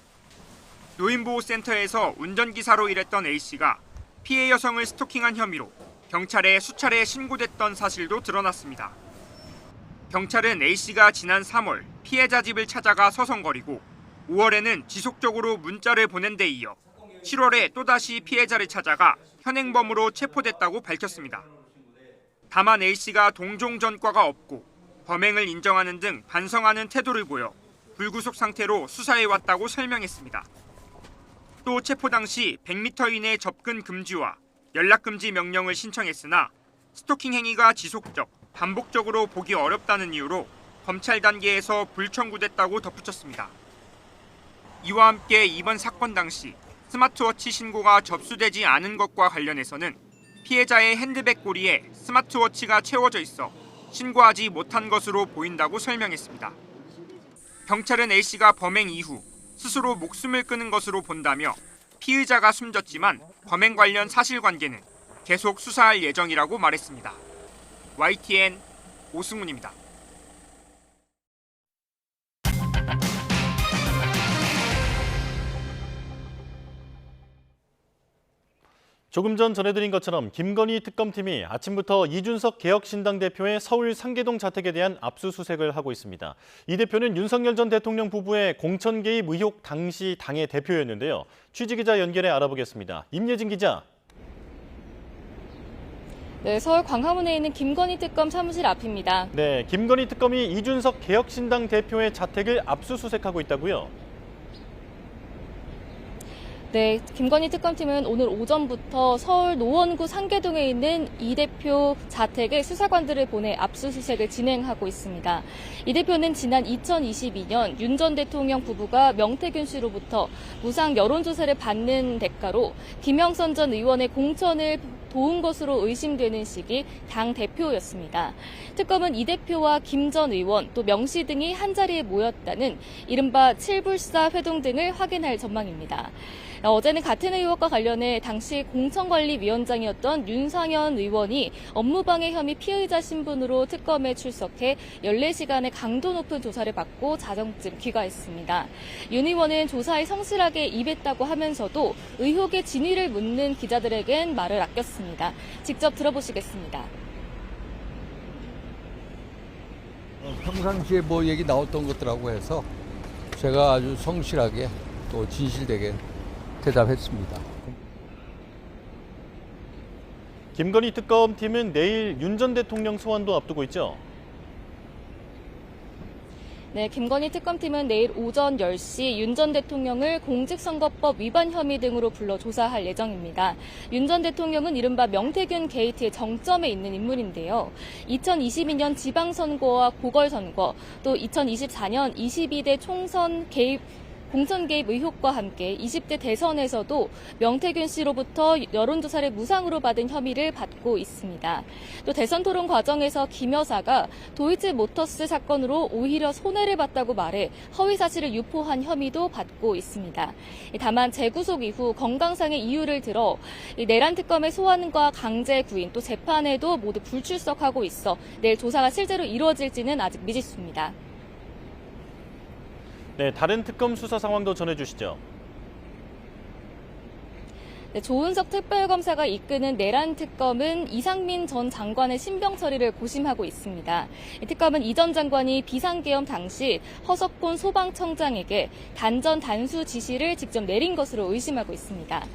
노인보호센터에서 운전기사로 일했던 A씨가 피해 여성을 스토킹한 혐의로 경찰에 수차례 신고됐던 사실도 드러났습니다. 경찰은 A씨가 지난 3월 피해자 집을 찾아가 서성거리고 5월에는 지속적으로 문자를 보낸 데 이어 7월에 또다시 피해자를 찾아가 현행범으로 체포됐다고 밝혔습니다. 다만 A씨가 동종 전과가 없고 범행을 인정하는 등 반성하는 태도를 보여 불구속 상태로 수사해왔다고 설명했습니다. 또 체포 당시 100m 이내 접근 금지와 연락금지 명령을 신청했으나 스토킹 행위가 지속적, 반복적으로 보기 어렵다는 이유로 검찰 단계에서 불청구됐다고 덧붙였습니다. 이와 함께 이번 사건 당시 스마트워치 신고가 접수되지 않은 것과 관련해서는 피해자의 핸드백 고리에 스마트워치가 채워져 있어 신고하지 못한 것으로 보인다고 설명했습니다. 경찰은 A씨가 범행 이후 스스로 목숨을 끊은 것으로 본다며 피의자가 숨졌지만 범행 관련 사실관계는 계속 수사할 예정이라고 말했습니다. YTN 오승훈입니다. 조금 전 전해드린 것처럼 김건희 특검팀이 아침부터 이준석 개혁신당 대표의 서울 상계동 자택에 대한 압수수색을 하고 있습니다. 이 대표는 윤석열 전 대통령 부부의 공천 개입 의혹 당시 당의 대표였는데요. 취재기자 연결해 알아보겠습니다. 임예진 기자. 네, 서울 광화문에 있는 김건희 특검 사무실 앞입니다. 네, 김건희 특검이 이준석 개혁신당 대표의 자택을 압수수색하고 있다고요? 네, 김건희 특검팀은 오늘 오전부터 서울 노원구 상계동에 있는 이 대표 자택에 수사관들을 보내 압수수색을 진행하고 있습니다. 이 대표는 지난 2022년 윤 전 대통령 부부가 명태균 씨로부터 무상 여론조사를 받는 대가로 김영선 전 의원의 공천을 도운 것으로 의심되는 시기 당 대표였습니다. 특검은 이 대표와 김 전 의원 또 명 씨 등이 한자리에 모였다는 이른바 7불사 회동 등을 확인할 전망입니다. 어제는 같은 의혹과 관련해 당시 공천관리위원장이었던 윤상현 의원이 업무방해 혐의 피의자 신분으로 특검에 출석해 14시간의 강도 높은 조사를 받고 자정쯤 귀가했습니다. 윤 의원은 조사에 성실하게 임했다고 하면서도 의혹의 진위를 묻는 기자들에겐 말을 아꼈습니다. 직접 들어보시겠습니다. 평상시에 뭐 얘기 나왔던 것들하고 해서 제가 아주 성실하게 또 진실되게 대답했습니다. 김건희 특검팀은 내일 윤 전 대통령 소환도 앞두고 있죠? 네, 김건희 특검팀은 내일 오전 10시 윤 전 대통령을 공직선거법 위반 혐의 등으로 불러 조사할 예정입니다. 윤 전 대통령은 이른바 명태균 게이트의 정점에 있는 인물인데요. 2022년 지방선거와 보궐선거, 또 2024년 22대 총선 공천 개입 의혹과 함께 20대 대선에서도 명태균 씨로부터 여론조사를 무상으로 받은 혐의를 받고 있습니다. 또 대선 토론 과정에서 김 여사가 도이치모터스 사건으로 오히려 손해를 봤다고 말해 허위 사실을 유포한 혐의도 받고 있습니다. 다만 재구속 이후 건강상의 이유를 들어 내란 특검의 소환과 강제 구인 또 재판에도 모두 불출석하고 있어 내일 조사가 실제로 이루어질지는 아직 미지수입니다. 네, 다른 특검 수사 상황도 전해주시죠. 네, 조은석 특별검사가 이끄는 내란 특검은 이상민 전 장관의 신병 처리를 고심하고 있습니다. 이 특검은 이 전 장관이 비상계엄 당시 허석콘 소방청장에게 단전 단수 지시를 직접 내린 것으로 의심하고 있습니다.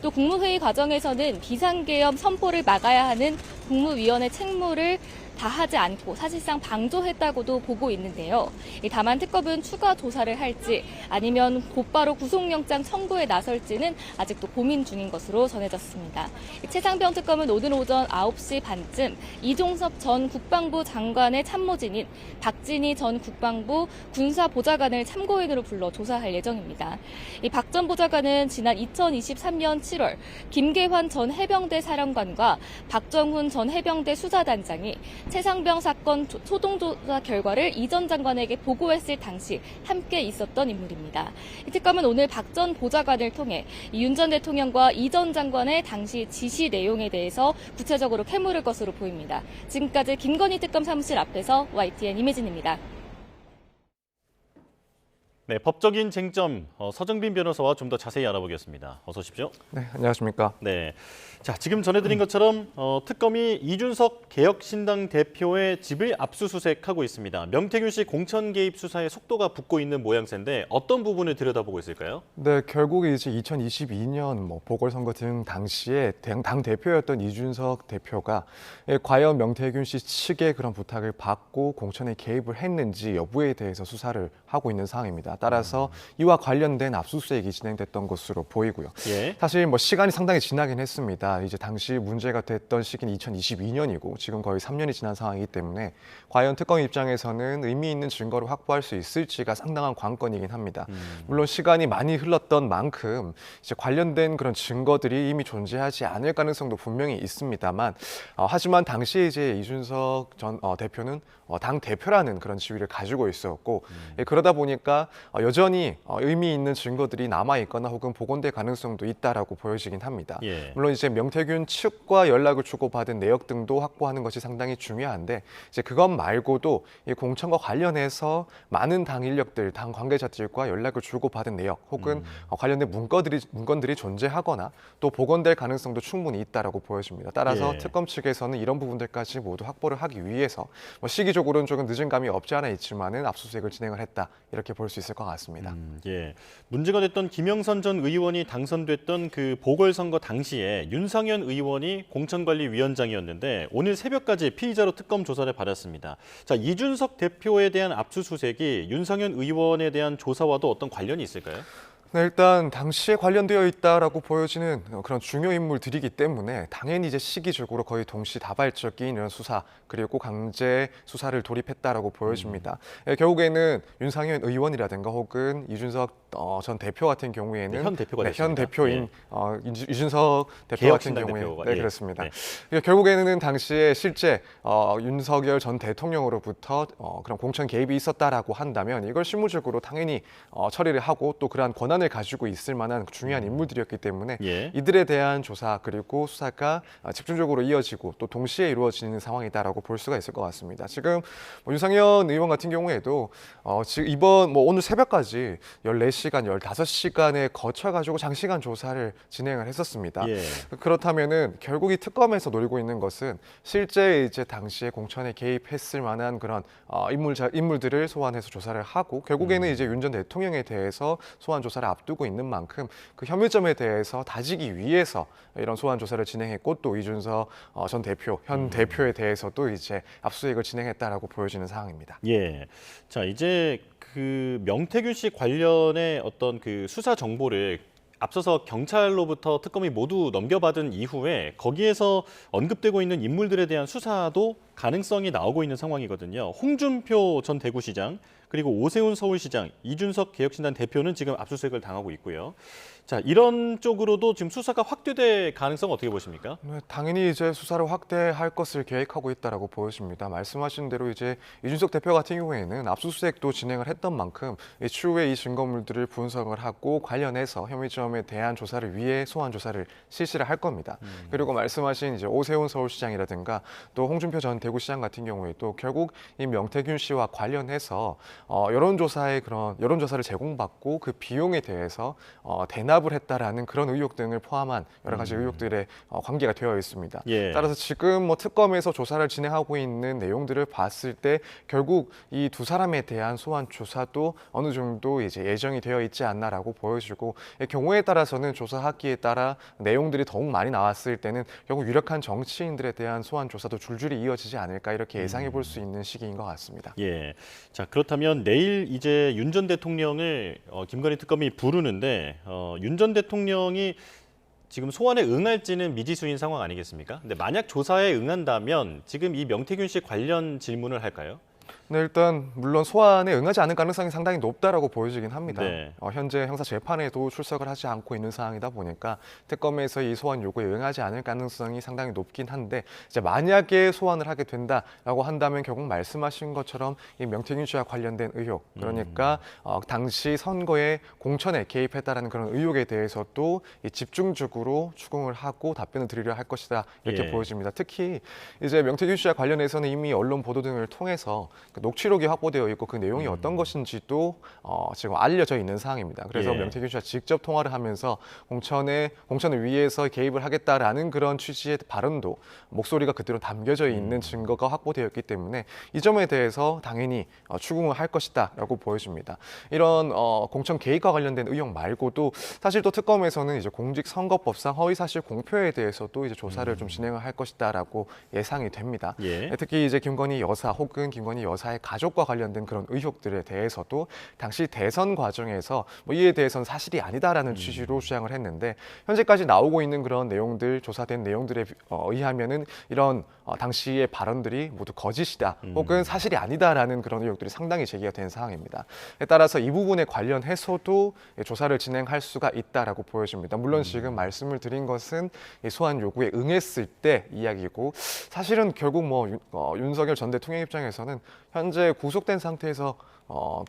또 국무회의 과정에서는 비상계엄 선포를 막아야 하는 국무위원회 책무를 다하지 않고 사실상 방조했다고도 보고 있는데요. 다만 특검은 추가 조사를 할지 아니면 곧바로 구속영장 청구에 나설지는 아직도 고민 중인 것으로 전해졌습니다. 최상병 특검은 오늘 오전 9시 반쯤 이종섭 전 국방부 장관의 참모진인 박진희 전 국방부 군사보좌관을 참고인으로 불러 조사할 예정입니다. 이 박 전 보좌관은 지난 2023년 7월 김계환 전 해병대 사령관과 박정훈 전 해병대 수사단장이 최상병 사건 소동조사 결과를 이 전 장관에게 보고했을 당시 함께 있었던 인물입니다. 이 특검은 오늘 박 전 보좌관을 통해 윤 전 대통령과 이 전 장관의 당시 지시 내용에 대해서 구체적으로 캐물을 것으로 보입니다. 지금까지 김건희 특검 사무실 앞에서 YTN 임혜진입니다. 네, 법적인 쟁점 서정빈 변호사와 좀 더 자세히 알아보겠습니다. 어서 오십시오. 네, 안녕하십니까. 네, 자 지금 전해드린 것처럼 특검이 이준석 개혁신당 대표의 집을 압수수색하고 있습니다. 명태균 씨 공천 개입 수사에 속도가 붙고 있는 모양새인데 어떤 부분을 들여다보고 있을까요? 네, 결국 이제 2022년 보궐선거 등 당시에 당 대표였던 이준석 대표가 과연 명태균 씨 측의 그런 부탁을 받고 공천에 개입을 했는지 여부에 대해서 수사를 하고 있는 상황입니다. 따라서 이와 관련된 압수수색이 진행됐던 것으로 보이고요. 예. 사실 시간이 상당히 지나긴 했습니다. 이제 당시 문제가 됐던 시기는 2022년이고 지금 거의 3년이 지난 상황이기 때문에 과연 특검 입장에서는 의미 있는 증거를 확보할 수 있을지가 상당한 관건이긴 합니다. 물론 시간이 많이 흘렀던 만큼 이제 관련된 그런 증거들이 이미 존재하지 않을 가능성도 분명히 있습니다만 하지만 당시에 이제 이준석 전 대표는 당 대표라는 그런 지위를 가지고 있었고 그러다 보니까 여전히 의미 있는 증거들이 남아 있거나 혹은 복원될 가능성도 있다라고 보여지긴 합니다. 예. 물론 이제 명태균 측과 연락을 주고받은 내역 등도 확보하는 것이 상당히 중요한데 이제 그것 말고도 이 공천과 관련해서 많은 당 인력들, 당 관계자들과 연락을 주고받은 내역 혹은 관련된 문건들이 존재하거나 또 복원될 가능성도 충분히 있다라고 보여집니다. 따라서 예. 특검 측에서는 이런 부분들까지 모두 확보를 하기 위해서 시기적으로는 조금 늦은 감이 없지 않아 있지만은 압수수색을 진행을 했다 이렇게 볼 수 있을 것 같습니다. 예, 문제가 됐던 김영선 전 의원이 당선됐던 그 보궐선거 당시에 윤상현 의원이 공천관리위원장이었는데 오늘 새벽까지 피의자로 특검 조사를 받았습니다. 자, 이준석 대표에 대한 압수수색이 윤상현 의원에 대한 조사와도 어떤 관련이 있을까요? 네, 일단 당시에 관련되어 있다라고 보여지는 그런 중요 인물들이기 때문에 당연히 이제 시기적으로 거의 동시다발적인 이런 수사 그리고 강제 수사를 돌입했다라고 보여집니다. 결국에는 윤상현 의원이라든가 혹은 이준석 전 대표 같은 경우에는 현 대표가 현 대표인 이준석 대표 같은 경우에 대표가, 네, 예. 그렇습니다. 결국에는 당시에 실제 윤석열 전 대통령으로부터 그런 공천 개입이 있었다라고 한다면 이걸 실무적으로 당연히 처리를 하고 또 그러한 권한을 가지고 있을 만한 중요한 인물들이었기 때문에 예. 이들에 대한 조사 그리고 수사가 집중적으로 이어지고 또 동시에 이루어지는 상황이다라고 볼 수가 있을 것 같습니다. 지금 윤상현 의원 같은 경우에도 지금 이번 오늘 새벽까지 14시간, 15시간에 거쳐가지고 장시간 조사를 진행을 했었습니다. 예. 그렇다면은 결국 이 특검에서 노리고 있는 것은 실제 이제 당시에 공천에 개입했을 만한 그런 인물들을 소환해서 조사를 하고 결국에는 이제 윤 전 대통령에 대해서 소환 조사를 앞두고 있는 만큼 그 혐의점에 대해서 다지기 위해서 이런 소환 조사를 진행했고 또 이준석 전 대표, 현 대표에 대해서도 이제 압수수색을 진행했다라고 보여지는 상황입니다. 예. 자, 이제 그 명태균 씨 관련의 어떤 그 수사 정보를 앞서서 경찰로부터 특검이 모두 넘겨받은 이후에 거기에서 언급되고 있는 인물들에 대한 수사도 가능성이 나오고 있는 상황이거든요. 홍준표 전 대구시장, 그리고 오세훈 서울시장, 이준석 개혁신당 대표는 지금 압수수색을 당하고 있고요. 자, 이런 쪽으로도 지금 수사가 확대될 가능성 어떻게 보십니까? 네, 당연히 이제 수사를 확대할 것을 계획하고 있다라고 보여집니다. 말씀하신 대로 이제 이준석 대표 같은 경우에는 압수수색도 진행을 했던 만큼 추후에 이 증거물들을 분석을 하고 관련해서 혐의점에 대한 조사를 위해 소환 조사를 실시를 할 겁니다. 그리고 말씀하신 이제 오세훈 서울시장이라든가 또 홍준표 전 대구시장 같은 경우에도 결국 이 명태균 씨와 관련해서 여론조사를 제공받고 그 비용에 대해서 대납을 했다라는 그런 의혹 등을 포함한 여러 가지 의혹들의 관계가 되어 있습니다. 예. 따라서 지금 특검에서 조사를 진행하고 있는 내용들을 봤을 때 결국 이 두 사람에 대한 소환 조사도 어느 정도 이제 예정이 되어 있지 않나라고 보여지고 경우에 따라서는 조사하기에 따라 내용들이 더욱 많이 나왔을 때는 결국 유력한 정치인들에 대한 소환 조사도 줄줄이 이어지지 않을까 이렇게 예상해 볼 수 있는 시기인 것 같습니다. 예. 자, 그렇다면 내일 이제 윤 전 대통령을 김건희 특검이 부르는데 윤 전 대통령이 지금 소환에 응할지는 미지수인 상황 아니겠습니까? 근데 만약 조사에 응한다면 지금 이 명태균 씨 관련 질문을 할까요? 네, 일단 물론 소환에 응하지 않을 가능성이 상당히 높다라고 보여지긴 합니다. 네. 현재 형사 재판에도 출석을 하지 않고 있는 상황이다 보니까 특검에서 이 소환 요구에 응하지 않을 가능성이 상당히 높긴 한데 이제 만약에 소환을 하게 된다라고 한다면 결국 말씀하신 것처럼 이 명태균 씨와 관련된 의혹 그러니까 당시 선거에 공천에 개입했다라는 그런 의혹에 대해서도 집중적으로 추궁을 하고 답변을 드리려 할 것이다 이렇게 예. 보여집니다. 특히 이제 명태균 씨와 관련해서는 이미 언론 보도 등을 통해서 녹취록이 확보되어 있고 그 내용이 어떤 것인지도 지금 알려져 있는 사항입니다. 그래서 예. 명태균 씨와 직접 통화를 하면서 공천을 위해서 개입을 하겠다라는 그런 취지의 발언도 목소리가 그대로 담겨져 있는 증거가 확보되었기 때문에 이 점에 대해서 당연히 추궁을 할 것이다라고 보여집니다. 이런 공천 개입과 관련된 의혹 말고도 사실 또 특검에서는 이제 공직선거법상 허위사실 공표에 대해서도 이제 조사를 좀 진행을 할 것이다라고 예상이 됩니다. 예. 특히 이제 김건희 여사 혹은 김건희 여사의 가족과 관련된 그런 의혹들에 대해서도 당시 대선 과정에서 뭐 이에 대해서는 사실이 아니다라는 취지로 주장을 했는데 현재까지 나오고 있는 그런 내용들, 조사된 내용들에 의하면은 이런 당시의 발언들이 모두 거짓이다 혹은 사실이 아니다라는 그런 의혹들이 상당히 제기가 된 상황입니다. 따라서 이 부분에 관련해서도 조사를 진행할 수가 있다라고 보여집니다. 물론 지금 말씀을 드린 것은 소환 요구에 응했을 때 이야기고 사실은 결국 뭐 윤석열 전 대통령 입장에서는 현재 구속된 상태에서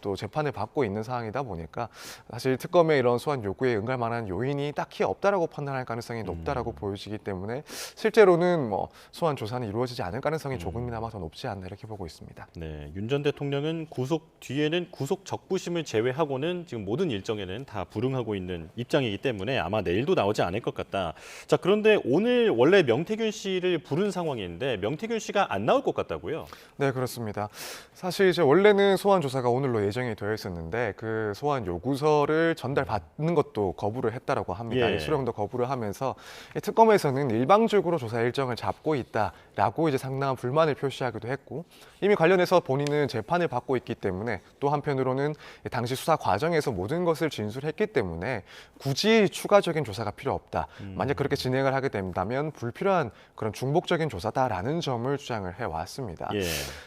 또 재판을 받고 있는 상황이다 보니까 사실 특검의 이런 소환 요구에 응할 만한 요인이 딱히 없다라고 판단할 가능성이 높다라고 보여지기 때문에 실제로는 뭐 소환 조사는 이루어지지 않을 가능성이 조금이나마 더 높지 않나 이렇게 보고 있습니다. 네, 윤 전 대통령은 구속 뒤에는 구속 적부심을 제외하고는 지금 모든 일정에는 다 불응하고 있는 입장이기 때문에 아마 내일도 나오지 않을 것 같다. 자, 그런데 오늘 원래 명태균 씨를 부른 상황인데 명태균 씨가 안 나올 것 같다고요? 네, 그렇습니다. 사실 이제 원래는 소환 조사가 오늘로 예정이 되어 있었는데 그 소환 요구서를 전달받는 것도 거부를 했다라고 합니다. 예. 수령도 거부를 하면서 특검에서는 일방적으로 조사 일정을 잡고 있다라고 이제 상당한 불만을 표시하기도 했고 이미 관련해서 본인은 재판을 받고 있기 때문에 또 한편으로는 당시 수사 과정에서 모든 것을 진술했기 때문에 굳이 추가적인 조사가 필요 없다. 만약 그렇게 진행을 하게 된다면 불필요한 그런 중복적인 조사다라는 점을 주장을 해왔습니다. 예.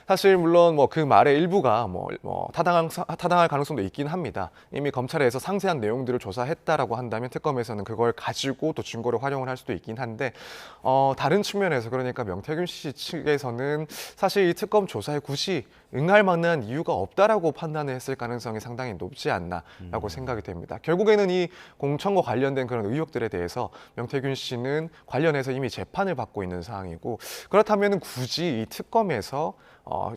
사실 물론 뭐 그 말의 일부가 타당할 가능성도 있긴 합니다. 이미 검찰에서 상세한 내용들을 조사했다라고 한다면 특검에서는 그걸 가지고 또 증거로 활용을 할 수도 있긴 한데 다른 측면에서 그러니까 명태균 씨 측에서는 사실 이 특검 조사에 굳이 응할 만한 이유가 없다라고 판단을 했을 가능성이 상당히 높지 않나라고 생각이 됩니다. 결국에는 이 공천과 관련된 그런 의혹들에 대해서 명태균 씨는 관련해서 이미 재판을 받고 있는 상황이고 그렇다면 굳이 이 특검에서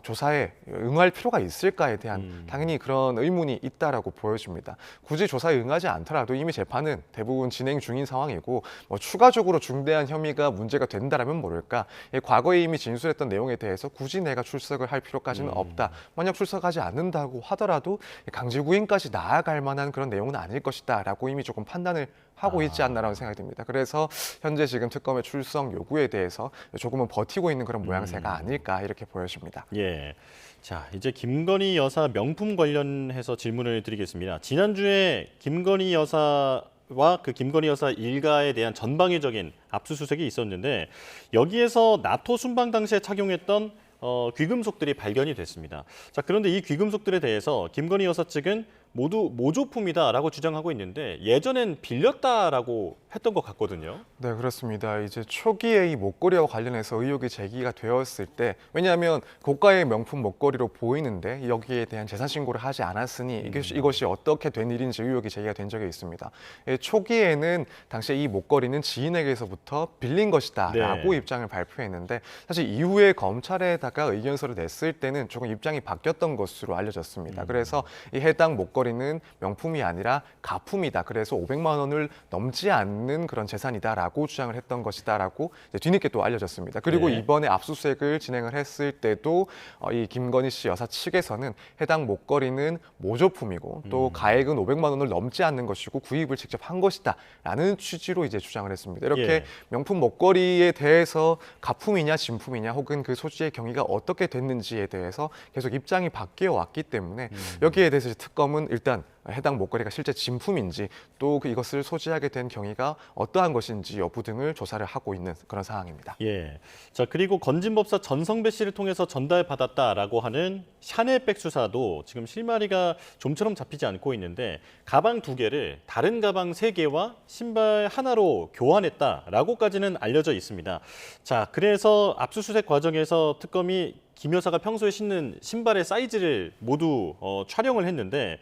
조사에 응할 필요가 있을까에 대한 당연히 그런 의문이 있다라고 보여집니다. 굳이 조사에 응하지 않더라도 이미 재판은 대부분 진행 중인 상황이고 뭐 추가적으로 중대한 혐의가 문제가 된다라면 모를까 과거에 이미 진술했던 내용에 대해서 굳이 내가 출석을 할 필요까지는 없다. 만약 출석하지 않는다고 하더라도 강제구인까지 나아갈 만한 그런 내용은 아닐 것이다라고 이미 조금 판단을 하고 있지 않나라는 생각이 듭니다. 그래서 현재 지금 특검의 출석 요구에 대해서 조금은 버티고 있는 그런 모양새가 아닐까 이렇게 보여집니다. 예. 자, 이제 김건희 여사 명품 관련해서 질문을 드리겠습니다. 지난주에 김건희 여사와 그 김건희 여사 일가에 대한 전방위적인 압수수색이 있었는데 여기에서 나토 순방 당시에 착용했던 귀금속들이 발견이 됐습니다. 자, 그런데 이 귀금속들에 대해서 김건희 여사 측은 모두 모조품이다라고 주장하고 있는데 예전엔 빌렸다라고 했던 것 같거든요. 네, 그렇습니다. 이제 초기에 이 목걸이와 관련해서 의혹이 제기가 되었을 때 왜냐하면 고가의 명품 목걸이로 보이는데 여기에 대한 재산 신고를 하지 않았으니 이것이 어떻게 된 일인지 의혹이 제기가 된 적이 있습니다. 초기에는 당시에 이 목걸이는 지인에게서부터 빌린 것이다라고 입장을 발표했는데 사실 이후에 검찰에다가 의견서를 냈을 때는 조금 입장이 바뀌었던 것으로 알려졌습니다. 그래서 이 해당 목걸이는 명품이 아니라 가품이다. 그래서 500만 원을 넘지 않는 그런 재산이다라고 주장을 했던 것이다라고 뒤늦게 또 알려졌습니다. 그리고 이번에 압수수색을 진행을 했을 때도 이 김건희 씨 여사 측에서는 해당 목걸이는 모조품이고 또 가액은 500만 원을 넘지 않는 것이고 구입을 직접 한 것이다라는 취지로 이제 주장을 했습니다. 이렇게 명품 목걸이에 대해서 가품이냐 진품이냐 혹은 그 소지의 경위가 어떻게 됐는지에 대해서 계속 입장이 바뀌어 왔기 때문에 여기에 대해서 특검은 일단 해당 목걸이가 실제 진품인지 또 이것을 소지하게 된 경위가 어떠한 것인지 여부 등을 조사를 하고 있는 그런 상황입니다. 예. 자, 그리고 건진법사 전성배 씨를 통해서 전달받았다라고 하는 샤넬백 수사도 지금 실마리가 좀처럼 잡히지 않고 있는데 가방 2개를 다른 가방 3개와 신발 하나로 교환했다라고까지는 알려져 있습니다. 자, 그래서 압수수색 과정에서 특검이 김 여사가 평소에 신는 신발의 사이즈를 모두 촬영을 했는데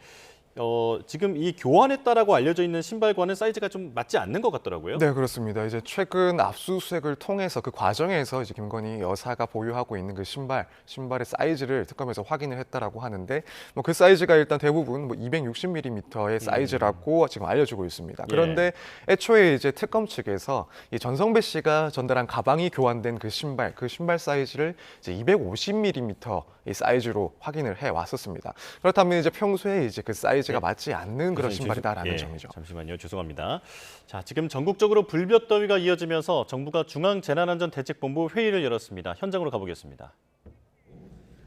지금 이 교환했다라고 알려져 있는 신발과는 사이즈가 좀 맞지 않는 것 같더라고요. 네, 그렇습니다. 이제 최근 압수수색을 통해서 그 과정에서 이제 김건희 여사가 보유하고 있는 그 신발의 사이즈를 특검에서 확인을 했다라고 하는데 뭐 그 사이즈가 일단 대부분 뭐 260mm의 사이즈라고 지금 알려지고 있습니다. 그런데 애초에 이제 특검 측에서 이 전성배 씨가 전달한 가방이 교환된 그 신발 사이즈를 이제 250mm 이 사이즈로 확인을 해 왔었습니다. 그렇다면 이제 평소에 이제 그 사이즈가 맞지 않는 그런 신발이다라는 점이죠. 잠시만요. 죄송합니다. 자, 지금 전국적으로 불볕더위가 이어지면서 정부가 중앙재난안전대책본부 회의를 열었습니다. 현장으로 가보겠습니다.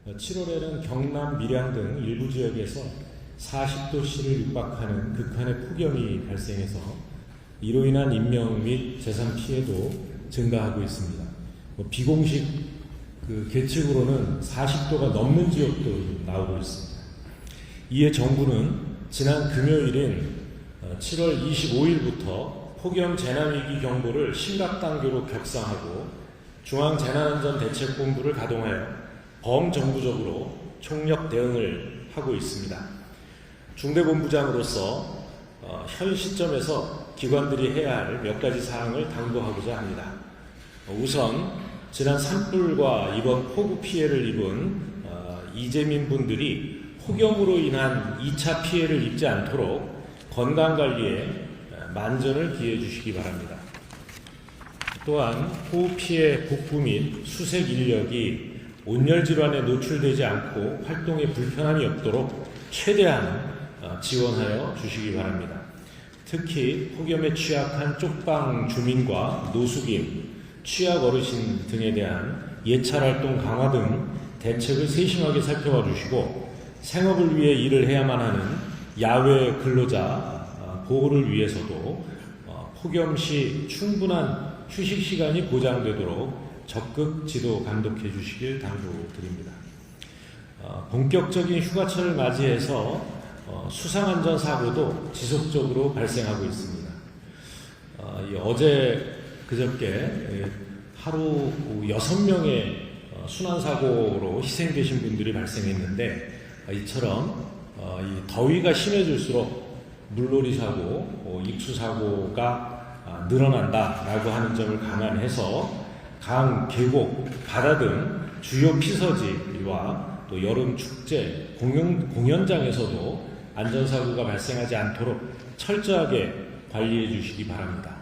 7월에는 경남, 밀양 등 일부 지역에서 40도씨를 육박하는 극한의 폭염이 발생해서 이로 인한 인명 및 재산 피해도 증가하고 있습니다. 비공식 계측으로는 40도가 넘는 지역도 나오고 있습니다. 이에 정부는 지난 금요일인 7월 25일부터 폭염 재난위기 경보를 심각 단계로 격상하고 중앙재난안전대책본부를 가동하여 범정부적으로 총력 대응을 하고 있습니다. 중대본부장으로서 현 시점에서 기관들이 해야 할 몇 가지 사항을 당부하고자 합니다. 우선 지난 산불과 이번 폭우 피해를 입은 이재민 분들이 폭염으로 인한 2차 피해를 입지 않도록 건강관리에 만전을 기해 주시기 바랍니다. 또한 호흡 피해 복구 및 수색 인력이 온열 질환에 노출되지 않고 활동에 불편함이 없도록 최대한 지원하여 주시기 바랍니다. 특히 폭염에 취약한 쪽방 주민과 노숙인, 취약 어르신 등에 대한 예찰활동 강화 등 대책을 세심하게 살펴봐 주시고 생업을 위해 일을 해야만 하는 야외 근로자 보호를 위해서도 폭염 시 충분한 휴식 시간이 보장되도록 적극 지도 감독해 주시길 당부드립니다. 본격적인 휴가철을 맞이해서 수상안전 사고도 지속적으로 발생하고 있습니다. 어제 그저께 하루 6명의 순환사고로 희생되신 분들이 발생했는데 이처럼 이 더위가 심해질수록 물놀이 사고, 익수 사고가 늘어난다라고 하는 점을 감안해서 강, 계곡, 바다 등 주요 피서지와 또 여름 축제, 공연장에서도 안전사고가 발생하지 않도록 철저하게 관리해 주시기 바랍니다.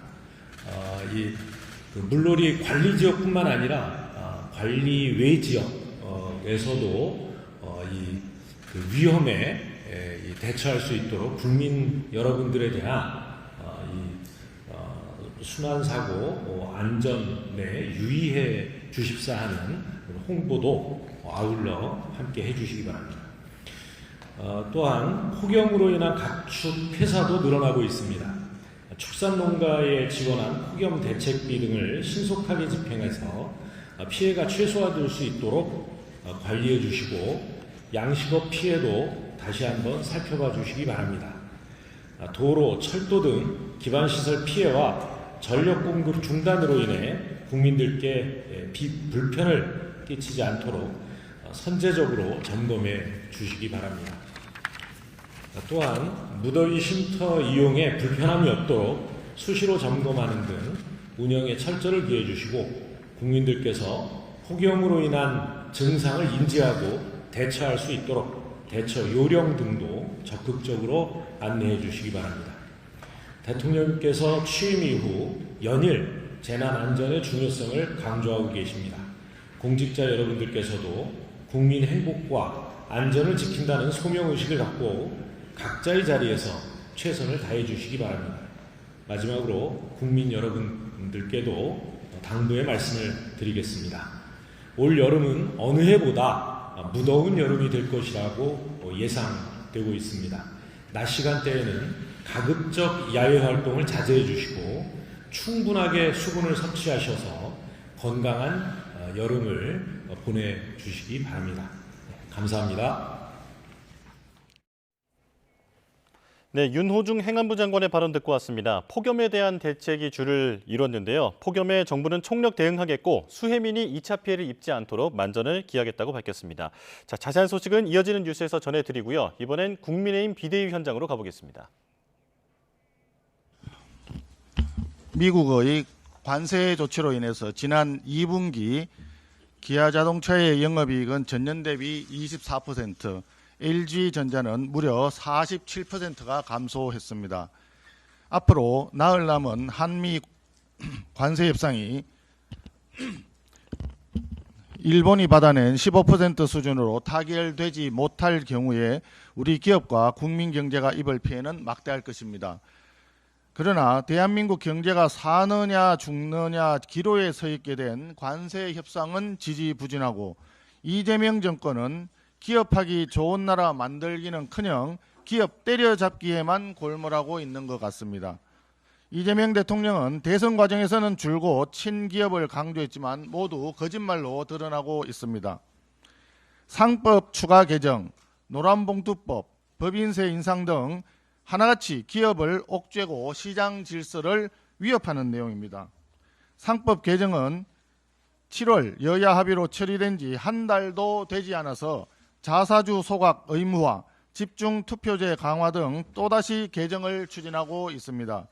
물놀이 관리 지역뿐만 아니라 관리 외 지역에서도 위험에 대처할 수 있도록 국민 여러분들에 대한 순환사고 안전에 유의해 주십사 하는 홍보도 아울러 함께 해주시기 바랍니다. 또한 폭염으로 인한 가축 폐사도 늘어나고 있습니다. 축산농가에 지원한 폭염 대책비 등을 신속하게 집행해서 피해가 최소화될 수 있도록 관리해 주시고 양식업 피해도 다시 한번 살펴봐 주시기 바랍니다. 도로, 철도 등 기반시설 피해와 전력 공급 중단으로 인해 국민들께 불편을 끼치지 않도록 선제적으로 점검해 주시기 바랍니다. 또한 무더위 쉼터 이용에 불편함이 없도록 수시로 점검하는 등 운영에 철저를 기해 주시고 국민들께서 폭염으로 인한 증상을 인지하고 대처할 수 있도록 대처 요령 등도 적극적으로 안내해 주시기 바랍니다. 대통령께서 취임 이후 연일 재난안전의 중요성을 강조하고 계십니다. 공직자 여러분들께서도 국민 행복과 안전을 지킨다는 소명의식을 갖고 각자의 자리에서 최선을 다해 주시기 바랍니다. 마지막으로 국민 여러분들께도 당부의 말씀을 드리겠습니다. 올 여름은 어느 해보다 무더운 여름이 될 것이라고 예상되고 있습니다. 낮 시간대에는 가급적 야외 활동을 자제해 주시고 충분하게 수분을 섭취하셔서 건강한 여름을 보내주시기 바랍니다. 감사합니다. 네, 윤호중 행안부 장관의 발언 듣고 왔습니다. 폭염에 대한 대책이 줄을 이뤘는데요. 폭염에 정부는 총력 대응하겠고 수해민이 2차 피해를 입지 않도록 만전을 기하겠다고 밝혔습니다. 자, 자세한 소식은 이어지는 뉴스에서 전해드리고요. 이번엔 국민의힘 비대위 현장으로 가보겠습니다. 미국의 관세 조치로 인해서 지난 2분기 기아자동차의 영업이익은 전년 대비 24%, LG전자는 무려 47%가 감소했습니다. 앞으로 나흘 남은 한미 관세 협상이 일본이 받아낸 15% 수준으로 타결되지 못할 경우에 우리 기업과 국민 경제가 입을 피해는 막대할 것입니다. 그러나 대한민국 경제가 사느냐 죽느냐 기로에 서 있게 된 관세 협상은 지지부진하고 이재명 정권은 기업하기 좋은 나라 만들기는커녕 기업 때려잡기에만 골몰하고 있는 것 같습니다. 이재명 대통령은 대선 과정에서는 줄곧 친기업을 강조했지만 모두 거짓말로 드러나고 있습니다. 상법 추가 개정, 노란봉투법, 법인세 인상 등 하나같이 기업을 옥죄고 시장 질서를 위협하는 내용입니다. 상법 개정은 7월 여야 합의로 처리된 지 한 달도 되지 않아서 자사주 소각 의무화, 집중투표제 강화 등 또다시 개정을 추진하고 있습니다.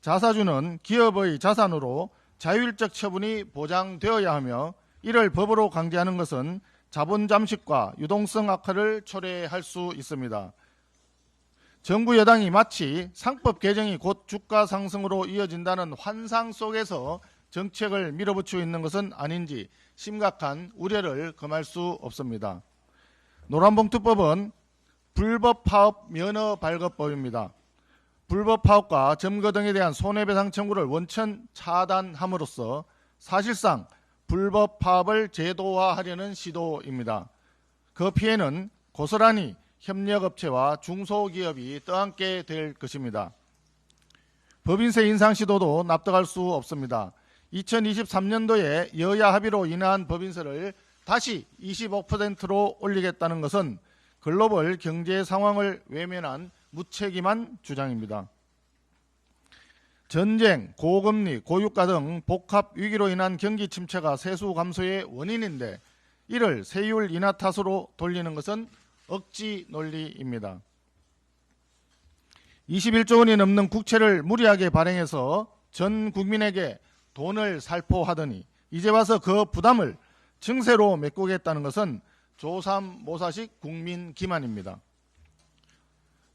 자사주는 기업의 자산으로 자율적 처분이 보장되어야 하며 이를 법으로 강제하는 것은 자본 잠식과 유동성 악화를 초래할 수 있습니다. 정부 여당이 마치 상법 개정이 곧 주가 상승으로 이어진다는 환상 속에서 정책을 밀어붙이고 있는 것은 아닌지 심각한 우려를 금할 수 없습니다. 노란봉투법은 불법 파업 면허 발급법입니다. 불법 파업과 점거 등에 대한 손해배상 청구를 원천 차단함으로써 사실상 불법 파업을 제도화하려는 시도입니다. 그 피해는 고스란히 협력업체와 중소기업이 떠안게 될 것입니다. 법인세 인상 시도도 납득할 수 없습니다. 2023년도에 여야 합의로 인하한 법인세를 다시 25%로 올리겠다는 것은 글로벌 경제 상황을 외면한 무책임한 주장입니다. 전쟁, 고금리, 고유가 등 복합 위기로 인한 경기 침체가 세수 감소의 원인인데 이를 세율 인하 탓으로 돌리는 것은 억지 논리입니다. 21조 원이 넘는 국채를 무리하게 발행해서 전 국민에게 돈을 살포하더니 이제 와서 그 부담을 증세로 메꾸겠다는 것은 조삼모사식 국민 기만입니다.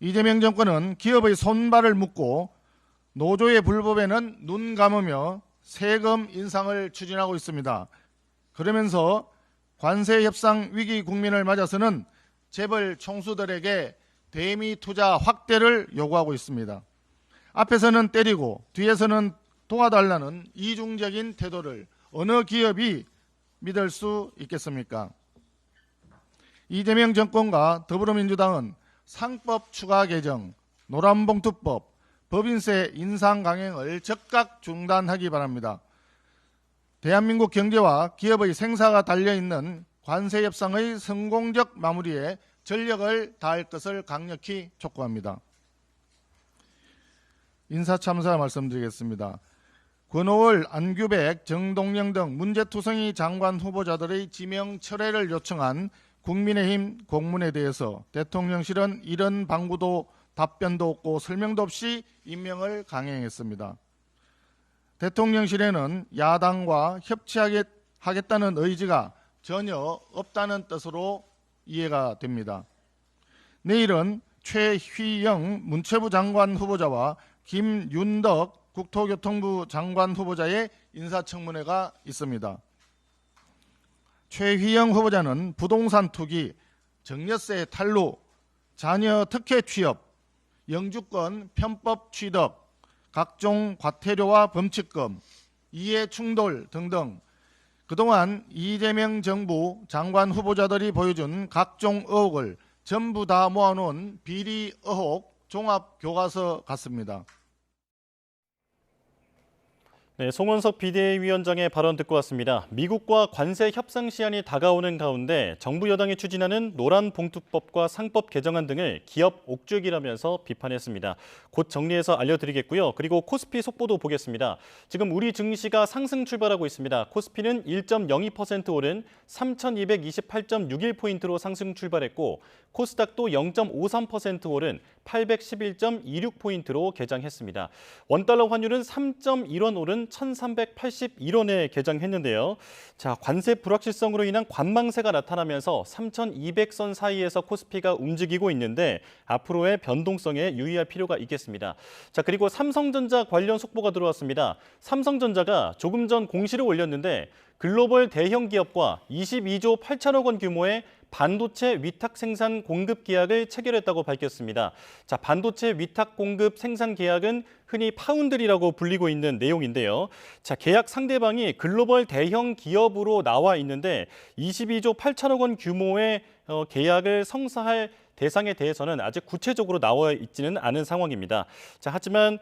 이재명 정권은 기업의 손발을 묶고 노조의 불법에는 눈 감으며 세금 인상을 추진하고 있습니다. 그러면서 관세 협상 위기 국민을 맞아서는 재벌 총수들에게 대미 투자 확대를 요구하고 있습니다. 앞에서는 때리고 뒤에서는 도와달라는 이중적인 태도를 어느 기업이 믿을 수 있겠습니까? 이재명 정권과 더불어민주당은 상법 추가 개정, 노란봉투법, 법인세 인상 강행을 즉각 중단하기 바랍니다. 대한민국 경제와 기업의 생사가 달려있는 관세 협상의 성공적 마무리에 전력을 다할 것을 강력히 촉구합니다. 인사참사 말씀드리겠습니다. 권오월, 안규백, 정동영 등 문제투성이 장관 후보자들의 지명 철회를 요청한 국민의힘 공문에 대해서 대통령실은 이런 방구도 답변도 없고 설명도 없이 임명을 강행했습니다. 대통령실에는 야당과 협치하겠다는 의지가 전혀 없다는 뜻으로 이해가 됩니다. 내일은 최휘영 문체부 장관 후보자와 김윤덕 국토교통부 장관 후보자의 인사청문회가 있습니다. 최휘영 후보자는 부동산 투기, 증여세 탈루, 자녀 특혜 취업, 영주권 편법 취득, 각종 과태료와 범칙금, 이해 충돌 등등 그동안 이재명 정부 장관 후보자들이 보여준 각종 의혹을 전부 다 모아놓은 비리 의혹 종합 교과서 같습니다. 네, 송원석 비대위원장의 발언 듣고 왔습니다. 미국과 관세 협상 시한이 다가오는 가운데 정부 여당이 추진하는 노란봉투법과 상법 개정안 등을 기업 옥죄기라면서 비판했습니다. 곧 정리해서 알려드리겠고요. 그리고 코스피 속보도 보겠습니다. 지금 우리 증시가 상승 출발하고 있습니다. 코스피는 1.02% 오른 3,228.61포인트로 상승 출발했고 코스닥도 0.53% 오른 811.26포인트로 개장했습니다. 원달러 환율은 3.1원 오른 1,381원에 개장했는데요. 자, 관세 불확실성으로 인한 관망세가 나타나면서 3,200선 사이에서 코스피가 움직이고 있는데 앞으로의 변동성에 유의할 필요가 있겠습니다. 자, 그리고 삼성전자 관련 속보가 들어왔습니다. 삼성전자가 조금 전 공시를 올렸는데 글로벌 대형 기업과 22조 8천억 원 규모의 반도체 위탁 생산 공급 계약을 체결했다고 밝혔습니다. 자, 반도체 위탁 공급 생산 계약은 흔히 파운드리라고 불리고 있는 내용인데요. 자, 계약 상대방이 글로벌 대형 기업으로 나와 있는데 22조 8천억 원 규모의 계약을 성사할 대상에 대해서는 아직 구체적으로 나와 있지는 않은 상황입니다. 자, 하지만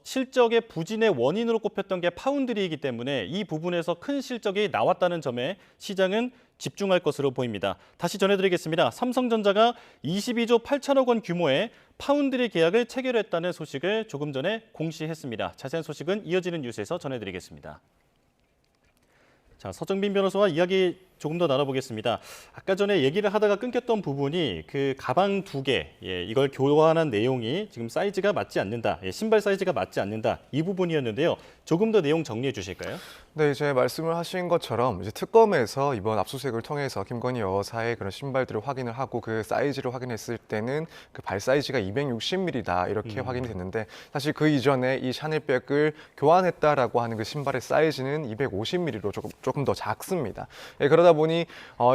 실적의 부진의 원인으로 꼽혔던 게 파운드리이기 때문에 이 부분에서 큰 실적이 나왔다는 점에 시장은 집중할 것으로 보입니다. 다시 전해드리겠습니다. 삼성전자가 22조 8천억 원 규모의 파운드리 계약을 체결했다는 소식을 조금 전에 공시했습니다. 자세한 소식은 이어지는 뉴스에서 전해드리겠습니다. 자, 서정빈 변호사와 이야기 조금 더 나눠보겠습니다. 아까 전에 얘기를 하다가 끊겼던 부분이 그 가방 2개, 이걸 교환한 내용이 지금 사이즈가 맞지 않는다, 신발 사이즈가 맞지 않는다, 이 부분이었는데요. 조금 더 내용 정리해 주실까요? 네, 이제 말씀을 하신 것처럼 이제 특검에서 이번 압수수색을 통해서 김건희 여사의 그런 신발들을 확인을 하고 그 사이즈를 확인했을 때는 그 발 사이즈가 260mm다 이렇게 확인이 됐는데 사실 그 이전에 이 샤넬백을 교환했다라고 하는 그 신발의 사이즈는 250mm로 조금 더 작습니다. 그러다 보니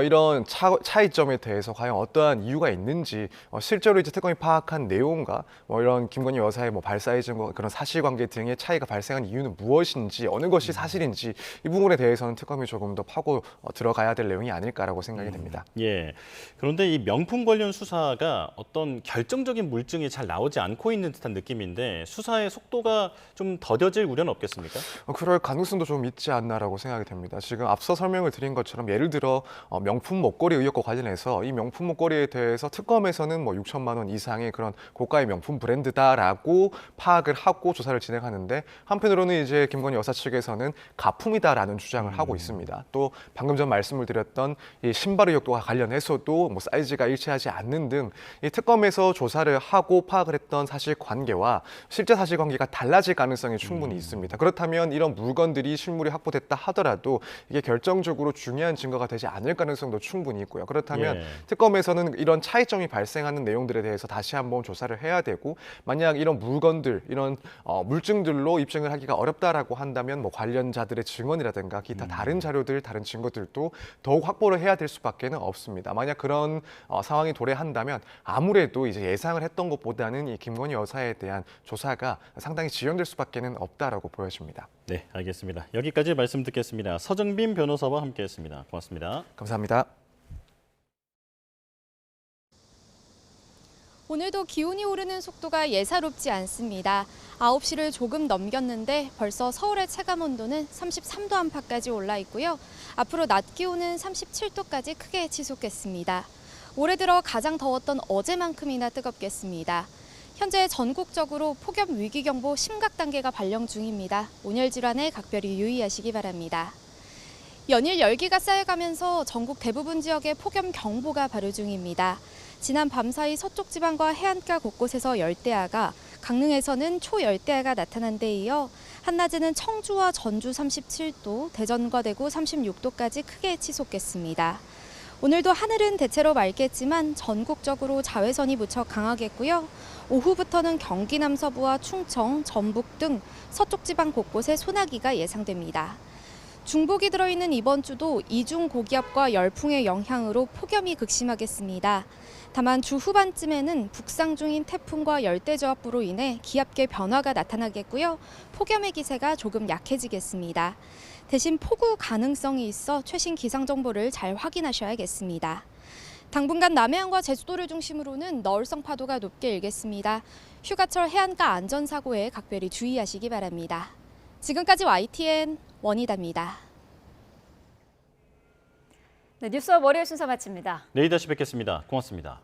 이런 차이점에 대해서 과연 어떠한 이유가 있는지 실제로 이제 특검이 파악한 내용과 이런 김건희 여사의 발 사이즈와 그런 사실관계 등의 차이가 발생한 이유는 무엇인지 어느 것이 사실인지 이 부분에 대해서는 특검이 조금 더 파고 들어가야 될 내용이 아닐까라고 생각이 됩니다. 예. 그런데 이 명품 관련 수사가 어떤 결정적인 물증이 잘 나오지 않고 있는 듯한 느낌인데 수사의 속도가 좀 더뎌질 우려는 없겠습니까? 그럴 가능성도 좀 있지 않나라고 생각이 됩니다. 지금 앞서 설명을 드린 것처럼 예를 들어 명품 목걸이 의혹과 관련해서 이 명품 목걸이에 대해서 특검에서는 6천만 원 이상의 그런 고가의 명품 브랜드다라고 파악을 하고 조사를 진행하는데 한편으로는 이제 김건희 여사 측에서는 가품이다라는 주장을 하고 있습니다. 또 방금 전 말씀을 드렸던 이 신발 의혹과 관련해서도 사이즈가 일치하지 않는 등 이 특검에서 조사를 하고 파악을 했던 사실관계와 실제 사실관계가 달라질 가능성이 충분히 있습니다. 그렇다면 이런 물건들이 실물이 확보됐다 하더라도 이게 결정적으로 중요한 증거가 되지 않을 가능성도 충분히 있고요. 그렇다면 특검에서는 이런 차이점이 발생하는 내용들에 대해서 다시 한번 조사를 해야 되고 만약 이런 물건들, 이런 물증들로 입증을 하기가 어렵다라고 한다면 관련자들의 증언이라든가 기타 다른 자료들, 다른 증거들도 더욱 확보를 해야 될 수밖에 없습니다. 만약 그런 상황이 도래한다면 아무래도 이제 예상을 했던 것보다는 이 김건희 여사에 대한 조사가 상당히 지연될 수밖에 없다라고 보여집니다. 네, 알겠습니다. 여기까지 말씀 듣겠습니다. 서정빈 변호사와 함께했습니다. 고맙습니다. 감사합니다. 오늘도 기온이 오르는 속도가 예사롭지 않습니다. 9시를 조금 넘겼는데 벌써 서울의 체감온도는 33도 안팎까지 올라 있고요. 앞으로 낮 기온은 37도까지 크게 지속겠습니다. 올해 들어 가장 더웠던 어제만큼이나 뜨겁겠습니다. 현재 전국적으로 폭염 위기경보 심각 단계가 발령 중입니다. 온열 질환에 각별히 유의하시기 바랍니다. 연일 열기가 쌓여가면서 전국 대부분 지역에 폭염 경보가 발효 중입니다. 지난 밤사이 서쪽 지방과 해안가 곳곳에서 열대야가, 강릉에서는 초열대야가 나타난 데 이어 한낮에는 청주와 전주 37도, 대전과 대구 36도까지 크게 치솟겠습니다. 오늘도 하늘은 대체로 맑겠지만 전국적으로 자외선이 무척 강하겠고요. 오후부터는 경기 남서부와 충청, 전북 등 서쪽 지방 곳곳에 소나기가 예상됩니다. 중복이 들어있는 이번 주도 이중 고기압과 열풍의 영향으로 폭염이 극심하겠습니다. 다만 주 후반쯤에는 북상 중인 태풍과 열대저압부로 인해 기압계 변화가 나타나겠고요. 폭염의 기세가 조금 약해지겠습니다. 대신 폭우 가능성이 있어 최신 기상 정보를 잘 확인하셔야겠습니다. 당분간 남해안과 제주도를 중심으로는 너울성 파도가 높게 일겠습니다. 휴가철 해안가 안전사고에 각별히 주의하시기 바랍니다. 지금까지 YTN 원희다입니다. 네, 뉴스와 월요일 순서 마칩니다. 내일 다시 뵙겠습니다. 고맙습니다.